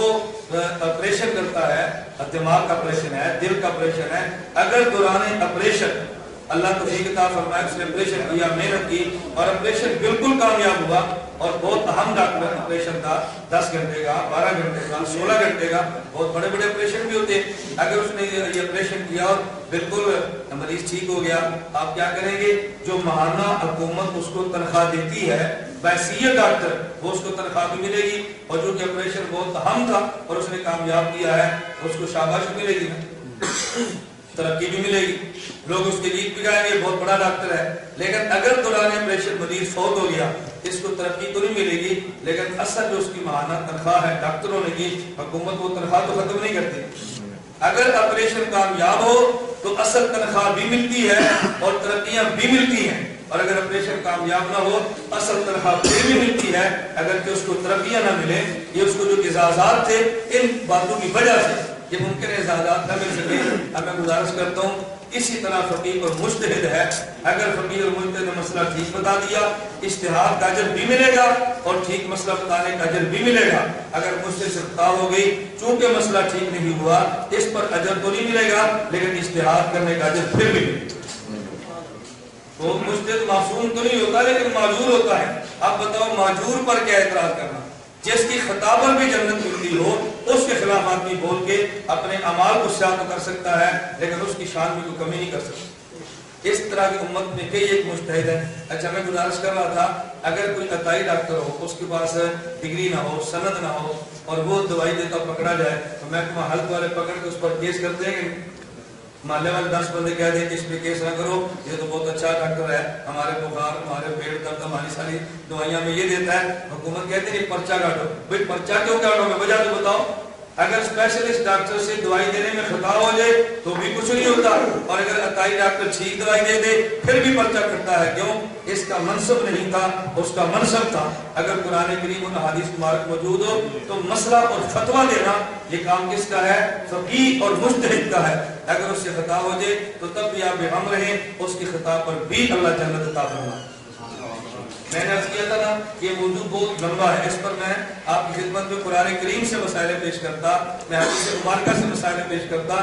آپریشن کرتا ہے، دماغ کا آپریشن ہے، دل کا آپریشن ہے، اگر دوران آپریشن اللہ توفیق عطا فرمائے، اس نے آپریشن کیا، محنت کی اور آپریشن بالکل کامیاب ہوا، اور بہت اہم ڈاکٹر آپریشن تھا، 10 گھنٹے کا، 12 گھنٹے کا، 16 گھنٹے کا، بہت بڑے بڑے آپریشن بھی ہوتے ہیں۔ اگر اس نے یہ آپریشن کیا اور بالکل مریض ٹھیک ہو گیا، آپ کیا کریں گے؟ جو ماہانہ حکومت اس کو تنخواہ دیتی ہے بحیثیت ڈاکٹر، وہ اس کو تنخواہ بھی ملے گی، اور جو کہ آپریشن بہت اہم تھا اور اس نے کامیاب کیا ہے، اس کو شاباشی ملے گی، ترقی بھی ملے گی، لوگ اس کے گیت بھی گائیں گے، بہت بڑا ڈاکٹر ہے۔ لیکن اگر دوران آپریشن مریض فوت ہو گیا، اس کو ترقی تو نہیں ملے گی، لیکن اصل جو اس کی ماہانہ تنخواہ ہے ڈاکٹروں نے کی، حکومت وہ تنخواہ تو ختم نہیں کرتی۔ اگر آپریشن کامیاب ہو تو اصل تنخواہ بھی ملتی ہے اور ترقیاں بھی ملتی ہیں، اور اگر آپریشن کامیاب نہ ہو اصل تنخواہ بھی ملتی ہے اگر کہ اس کو ترقیاں نہ ملے۔ یہ اس کو جو اعزازات تھے ان باتوں کی وجہ سے یہ ممکن ہے اعزازات نہ مل سکے۔ اب میں گزارش کرتا ہوں اسی طرح فقیہ اور مجتہد ہے، اگر فقیہ اور مجتہد نے مسئلہ ٹھیک بتا دیا اجتہاد کا اجر بھی ملے گا اور ٹھیک مسئلہ بتانے کا اجر بھی ملے گا۔ اگر مجتہد سے خطا ہو گئی چونکہ مسئلہ ٹھیک نہیں ہوا، اس پر اجر تو نہیں ملے گا لیکن اجتہاد کرنے کا اجر پھر بھی ملے گا۔ تو مجتہد معصوم تو نہیں ہوتا لیکن معذور ہوتا ہے۔ اب بتاؤ معذور پر کیا اعتراض کرنا؟ جس کی خطا پر بھی جنت ملتی ہو اس کے خلاف آدمی بول کے اپنے اعمال کو سیاہ تو کر سکتا ہے لیکن اس کی شان میں کوئی کمی نہیں کر سکتا۔ اس طرح کی امت میں کئی ایک مجتہد ہے۔ اچھا میں گزارش کر رہا تھا اگر کوئی عطائی ڈاکٹر ہو، اس کے پاس ڈگری نہ ہو، سند نہ ہو اور وہ دوائی دیتا پکڑا جائے تو محکمہ حلق والے پکڑ کے اس پر کیس کر دیں گے؟ محلے والے 10 بندے کہہ دیں کہ اس پہ کیس نہ کرو، یہ تو بہت اچھا ڈاکٹر ہے، ہمارے بخار، ہمارے پیٹ درد، ہماری ساری دوائیاں میں یہ دیتا ہے۔ حکومت کہتے ہیں پرچہ کاٹو۔ بھائی پرچہ کیوں کاٹو؟ میں وجہ تو بتاؤ۔ اگر اسپیشلسٹ ڈاکٹر سے دوائی دینے میں خطا ہو جائے تو بھی کچھ نہیں ہوتا، اور اگر عطائی ڈاکٹر ٹھیک دوائی دے دے پھر بھی پرچہ کرتا ہے۔ کیوں؟ اس کا منصب نہیں تھا، اس کا منصب تھا۔ اگر قرآن کریم اور حدیث مبارک موجود ہو تو مسئلہ اور فتویٰ دینا یہ کام کس کا ہے؟ فقیہ اور مجتہد کا ہے۔ اگر اس سے خطا ہو جائے تو تب بھی آپ بے غم رہیں، اس کی خطا پر بھی اللہ جنت عطا فرمائے۔ میں نے عرض کیا تھا نا یہ موضوع بہت لمبا ہے، اس پر میں آپ کی خدمت میں قرآن کریم سے مسائل پیش کرتا، میں حدیث مبارکہ سے مسائل پیش کرتا،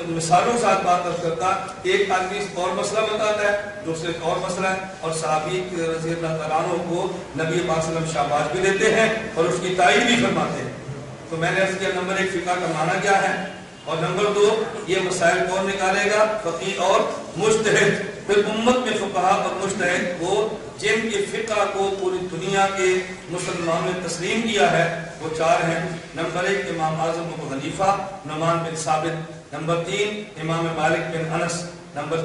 مثالوں ساتھ بات کرتا۔ ایک آدمی اور مسئلہ بتاتا ہے، دوسرے اور مسئلہ ہے، اور صحابی رضی اللہ تعالیٰ عنہ کو نبی پاک صلی اللہ علیہ وسلم شاباش بھی دیتے ہیں اور اس کی تائید بھی فرماتے ہیں۔ تو میں نے عرض کیا نمبر 1 فقہ کا معنی کیا ہے، اور نمبر 2 یہ مسائل کون نکالے گا؟ فقیہ اور مجتہد۔ پھر امت میں فقہا اور مجتہد وہ جن کے فقہ کو پوری دنیا کے مسلمانوں نے تسلیم کیا ہے وہ 4 ہیں۔ نمبر 1 امام اعظم ابو حنیفہ نعمان بن ثابت، نمبر 3 امام مالک بن انس، نمبر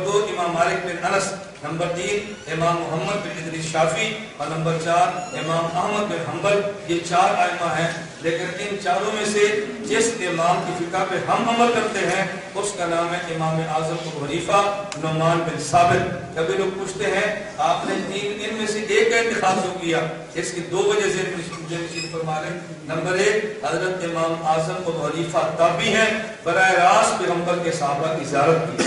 2 امام مالک بن انس، نمبر 3 امام محمد بن ادریس شافعی، اور نمبر 4 امام احمد بن حنبل۔ یہ 4 ائمہ ہیں، لیکن ان چاروں میں سے جس امام کی فقہ پہ ہم عمل کرتے ہیں اس کا نام ہے امام اعظم ابو حنیفہ نعمان بن ثابت۔ کبھی لوگ پوچھتے ہیں آپ نے ان میں سے ایک کا انتخاب کیوں کیا؟ اس کی 2 وجہ سے نشین فرما لیں۔ نمبر 1 حضرت امام اعظم ابو حنیفہ تابعی ہیں، براہ راست پیغمبر کے صحابہ کی زیارت کی،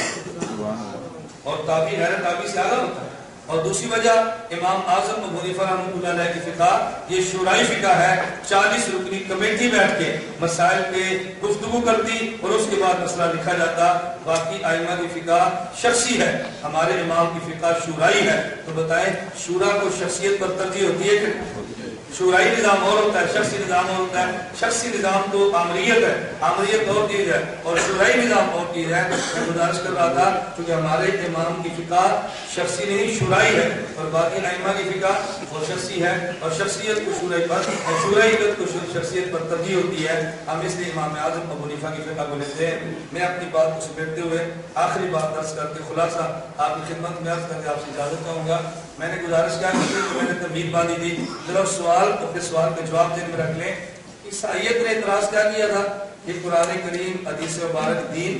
اور تابعی غیر تابعی سے اعلیٰ ہوتا ہے۔ اور دوسری وجہ امام اعظم ابو حنیفہ رحمۃ اللہ علیہ کی فقہ یہ شورائے فقہ ہے، 40 رکنی کمیٹی بیٹھ کے مسائل پہ گفتگو کرتی اور اس کے بعد مسئلہ لکھا جاتا۔ باقی ائمہ کی فقہ شخصی ہے، ہمارے امام کی فقہ شورائی ہے۔ تو بتائیں شورا کو شخصیت پر ترجیح ہوتی ہے کہ شورائی نظام اور ہوتا ہے، شخصی نظام اور ہوتا ہے؟ شخصی نظام تو آمریت ہے، آمریت اور چیز ہے، اور شورائی نظام اور چیز ہے۔ میں گزارش کر رہا تھا کیونکہ ہمارے امام کی فقہ شخصی نہیں شورائی ہے، اور باقی ائمہ کی فقہ وہ شخصی ہے، اور شخصیت کو شورائی پر، شورائیت کو شخصیت پر ترجیح ہوتی ہے۔ ہم اس لیے امام اعظم ابو حنیفہ کی فقہ کو لیتے ہیں۔ میں اپنی بات کو سمیٹتے ہوئے آخری بات درس کر کے خلاصہ آپ کی خدمت میں عرض کر کے آپ سے اجازت چاہوں گا۔ میں نے گزارش کیا کہ میں نے تمہید باندھی تھی، ذرا سوال اپنے سوال کا جواب ذہن میں رکھ لیں۔ عیسائیت نے اعتراض کیا کیا تھا کہ قرآن کریم حدیث مبارک دین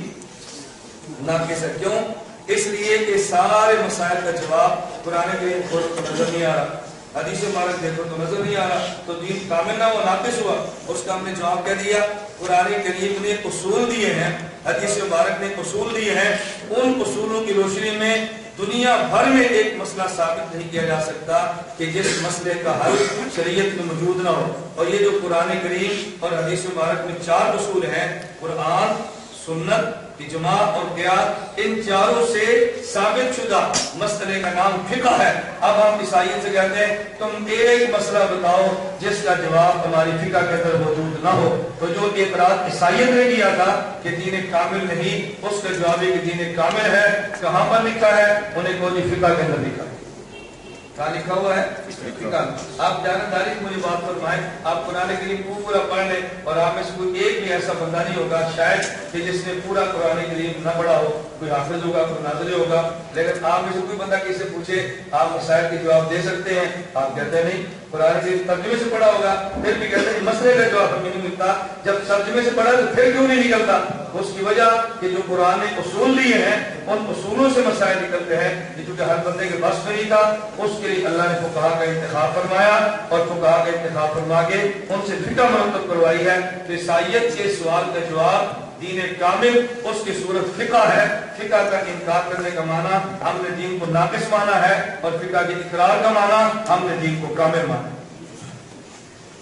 ناقص ہے۔ کیوں؟ اس لیے کہ سارے مسائل کا جواب قرآن کریم کو نظر نہیں آ رہا، حدیث مبارک دیکھو تو نظر نہیں آ رہا، تو دین کامل نہ ہوا، ناقص ہوا۔ اس کا ہم نے جواب کیا دیا؟ قرآن کریم نے اصول دیے ہیں، حدیث مبارک نے اصول دیے ہیں، ان اصولوں کی روشنی میں دنیا بھر میں ایک مسئلہ ثابت نہیں کیا جا سکتا کہ جس مسئلے کا حل شریعت میں موجود نہ ہو۔ اور یہ جو قرآن کریم اور حدیث مبارک میں 4 اصول ہیں، قرآن، سنت، اجماع اور قیاس ان چاروں سے ثابت شدہ مسئلے کا نام فقہ ہے۔ اب ہم عیسائیت سے کہتے ہیں تم ایک مسئلہ بتاؤ جس کا جواب تمہاری فقہ کے اندر موجود نہ ہو، تو جو اعتراض عیسائیت نے کیا تھا کہ دین کامل نہیں، اس کا جواب ہے کہ دین کامل ہے۔ کہاں پر لکھا ہے؟ انہیں کوئی فقہ کے اندر لکھا ہے، کہاں لکھا ہوا ہے؟ فقہ۔ آپ جانبداری سے مجھے بات فرمائیں، آپ قرآن کریم پورا پڑھ لیں اور آپ میں سے کوئی ایک بھی ایسا بندہ نہیں ہوگا شاید کہ جس نے پورا قرآن کریم نہ پڑھا ہو، کوئی حافظ ہوگا، کوئی ناظر ہوگا، لیکن آپ میں سے کوئی بندہ کسی سے پوچھے آپ مسائل کے جواب دے سکتے ہیں؟ آپ کہتے ہیں نہیں، قرآن کریم ترجمے سے پڑھا ہوگا، پھر بھی کہتے ہیں مسئلے کا جواب ہمیں نہیں ملتا۔ جب ترجمے سے پڑھا تو پھر کیوں نہیں نکلتا؟ اس کی وجہ کہ جو قرآن نے اصول لیے ہیں ان اصولوں سے مسائل نکلتے ہیں، یہ چونکہ ہر بندے کے بس میں نہیں تھا، اس کے لیے اللہ نے فقہا کا انتخاب فرمایا اور فقہا کا انتخاب فرما کے ان سے فقہ مرتب کروائی ہے۔ تو عیسائیت کے سوال کا جواب دین کامل اس کی صورت فقہ ہے۔ فقہ کا انکار کرنے کا معنی ہم نے دین کو ناقص مانا ہے، اور فقہ کے اقرار کا معنی ہم نے دین کو کامل مانا ہے۔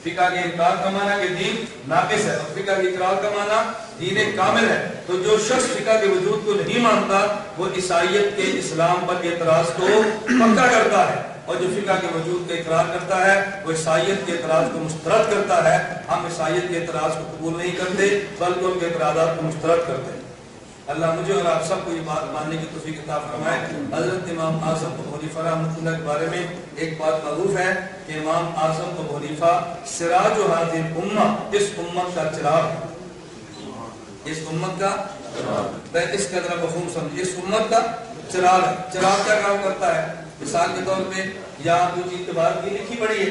فقہ کے انکار کا معنی کہ دین ناقص ہے، اور فقہ کے اقرار کا معنی دین کامل ہے۔ تو جو شخص فقہ کے وجود کو نہیں مانتا وہ عیسائیت کے اسلام پر اعتراض کو پکا کرتا ہے، اور جو فقہ کے وجود کا اقرار کرتا ہے وہ عیسائیت کے اعتراض کو مسترد کرتا ہے۔ ہم عیسائیت کے اعتراض کو قبول نہیں کرتے بلکہ ان کے اعتراضات کو مسترد کرتے ہیں۔ اللہ مجھے اور آپ سب کو یہ بات ماننے کی توفیق عطا فرمائے۔ حضرت امام اعظم ابو حنیفہ رحمۃ اللہ کے بارے میں ایک بات معروف ہے کہ امام اعظم ابو حنیفہ سراج هذه الامہ، اس امت کا چراغ، اس امت کا اس کا ذرا مفہوم سمجھیے، اس امت کا چراغ ہے۔ چراغ کیا کام کرتا ہے؟ مثال کے طور پہ یہاں کوئی چیز عبارت کی لکھی پڑی ہے،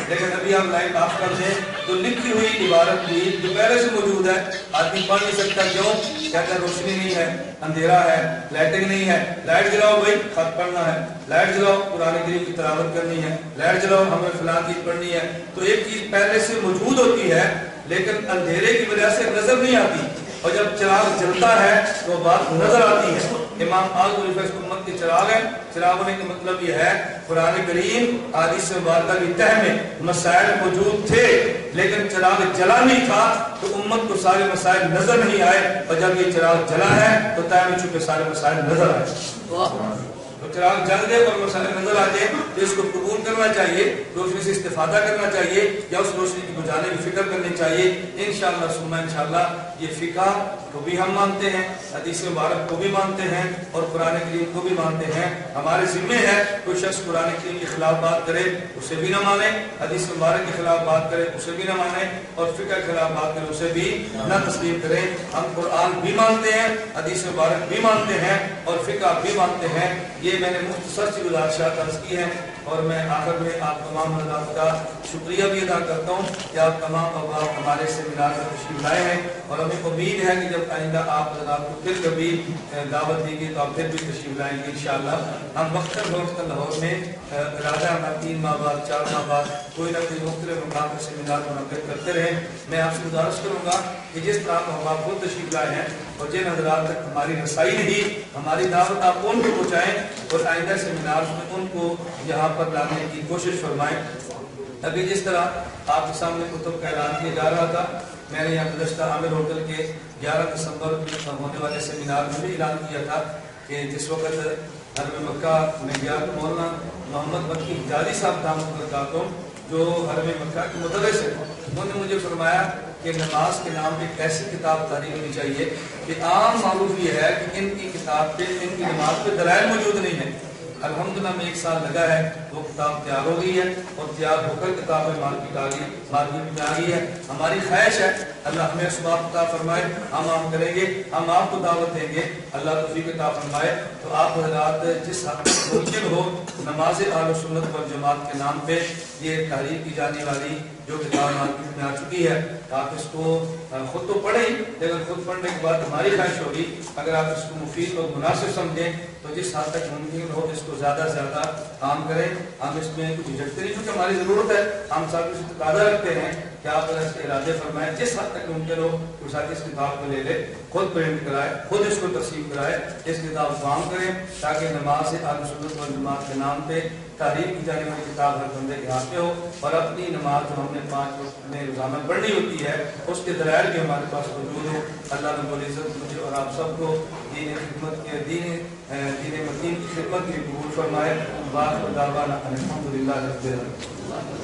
لیکن ابھی آپ لائٹ آف کر دیں تو لکھی ہوئی عبارت بھی جو پہلے سے موجود ہے آدمی پڑھ نہیں سکتا، کیوں؟ کہتا ہے روشنی نہیں ہے، اندھیرا ہے، لائٹنگ نہیں ہے، لائٹ جلاؤ بھائی خط پڑھنا ہے، لائٹ جلاؤ قرآن کریم کی تلاوت کرنی ہے، لائٹ جلاؤ ہمیں فلاں چیز پڑھنی ہے۔ تو ایک چیز پہلے سے موجود ہوتی ہے لیکن اندھیرے کی وجہ سے نظر نہیں آتی، اور جب چراغ جلتا ہے تو بات نظر آتی ہے۔ امام اعظم اس امت کے چراغ ہیں۔ چراغ ہونے کا مطلب یہ ہے قرآن کریم احادیث مبارکہ کی تہ میں مسائل موجود تھے لیکن چراغ جلا نہیں تھا، تو امت کو سارے مسائل نظر نہیں آئے، اور جب یہ چراغ جلا ہے تو تہ میں چھپے سارے مسائل نظر آئے۔ تو چراغ جل دے اور مسائل نظر آ جائے تو اس کو قبول کرنا چاہیے، روشنی سے استفادہ کرنا چاہیے، یا اس روشنی کی بجانے کی فکر کرنی چاہیے۔ انشاءاللہ ثم انشاءاللہ یہ فقہ کو بھی ہم مانتے ہیں، حدیث مبارک کو بھی مانتے ہیں، اور قرآن کریم کو بھی مانتے ہیں۔ ہمارے ذمہ ہے کوئی شخص قرآن کریم کے خلاف بات کرے اسے بھی نہ مانے، حدیث مبارک کے خلاف بات کرے اسے بھی نہ مانے، اور فقہ کے خلاف بات کرے اسے بھی نہ تسلیم کریں۔ ہم قرآن بھی مانتے ہیں، حدیث مبارک بھی مانتے ہیں، اور فقہ بھی مانتے ہیں۔ یہ میں نے مختصر سی گزارشات عرض کی ہیں، اور میں آخر میں آپ تمام حضرات کا شکریہ بھی ادا کرتا ہوں کہ آپ تمام احباب ہمارے سیمینار میں تشریف لائے ہیں، اور ہمیں امید ہے کہ جب آئندہ آپ حضرات کو پھر کبھی دعوت دی گئی تو آپ پھر بھی تشریف لائیں گے انشاءاللہ۔ ہم وقتاً فوقتاً لاہور میں ارادہ ہمارا 3 ماہ بعد 4 ماہ بعد کوئی نہ کوئی مختلف مقام پر سیمینار منعقد کرتے رہیں۔ میں آپ سے گزارش کروں گا کہ جس طرح آپ خود تشریف لائے ہیں اور جن حضرات تک ہماری رسائی نہیں، ہماری دعوت آپ ان کو پہنچائیں، اور آئندہ سیمینار میں ان کو یہاں پر لانے کی کوشش فرمائیں۔ ابھی جس طرح آپ کے سامنے کتب کا اعلان کیا جا رہا تھا، میں نے یہاں گزشتہ عامر ہوٹل کے 11 دسمبر کو ہونے والے سیمینار میں بھی اعلان کیا تھا کہ جس وقت حرم مکہ میں گیا تو مولانا محمد مکی حجازی صاحب دامت برکاتہم جو حرم مکہ کے مدرس ہیں، انہوں نے مجھے فرمایا کہ نماز کے نام پہ ایک ایسی کتاب تحریر ہونی چاہیے کہ عام معروف یہ ہے کہ ان کی کتاب پہ، ان کی نماز پہ دلائل موجود نہیں ہیں۔ الحمدللہ میں 1 سال لگا ہے، وہ کتاب تیار ہو گئی ہے، اور تیار ہو کر کتاب مارکیٹ میں آ گئی ہے۔ ہماری خواہش ہے اللہ ہمیں اسباب عطا فرمائے، ہم عام کریں گے، ہم آپ کو دعوت دیں گے، اللہ توفیق عطا فرمائے۔ تو آپ حضرات جس حد تک ممکن ہو نماز اہل سنت والجماعت کے نام پہ یہ تحریر کی جانے والی جو کتاب مارکیٹ میں آ چکی ہے، آپ اس کو خود تو پڑھیں، لیکن خود پڑھنے کے بعد ہماری خواہش ہوگی اگر آپ اس کو مفید اور مناسب سمجھیں تو جس حد تک ممکن ہو اس کو زیادہ سے زیادہ کام کریں۔ ہم اس میں کچھ جھجکتے نہیں، کیونکہ ہماری ضرورت ہے، ہم سب اس تقاضا رکھتے ہیں کہ آپ اس کے ارادے فرمائیں، جس حد تک ممکن ہو کوئی ساتھی اس کتاب کو لے لے، خود پرنٹ کرائے، خود اس کو تقسیم کرائے، اس کتاب کو عام کریں تاکہ نماز سے اہل سنت والجماعت کے نام پہ تعریف کی جانے والی کتاب ہر بندے کے ہاتھ میں ہو، اور اپنی نماز جو ہم نے 5 وقت میں روزانہ پڑھنی ہوتی ہے اس کے دلائل بھی ہمارے پاس موجود ہو۔ اللہ رب العزت مجھے اور آپ سب کو دین خدمت کے دین متین کی خدمت کی قبول فرمائے۔ باقی دعوانا الحمدللہ رب العالمین۔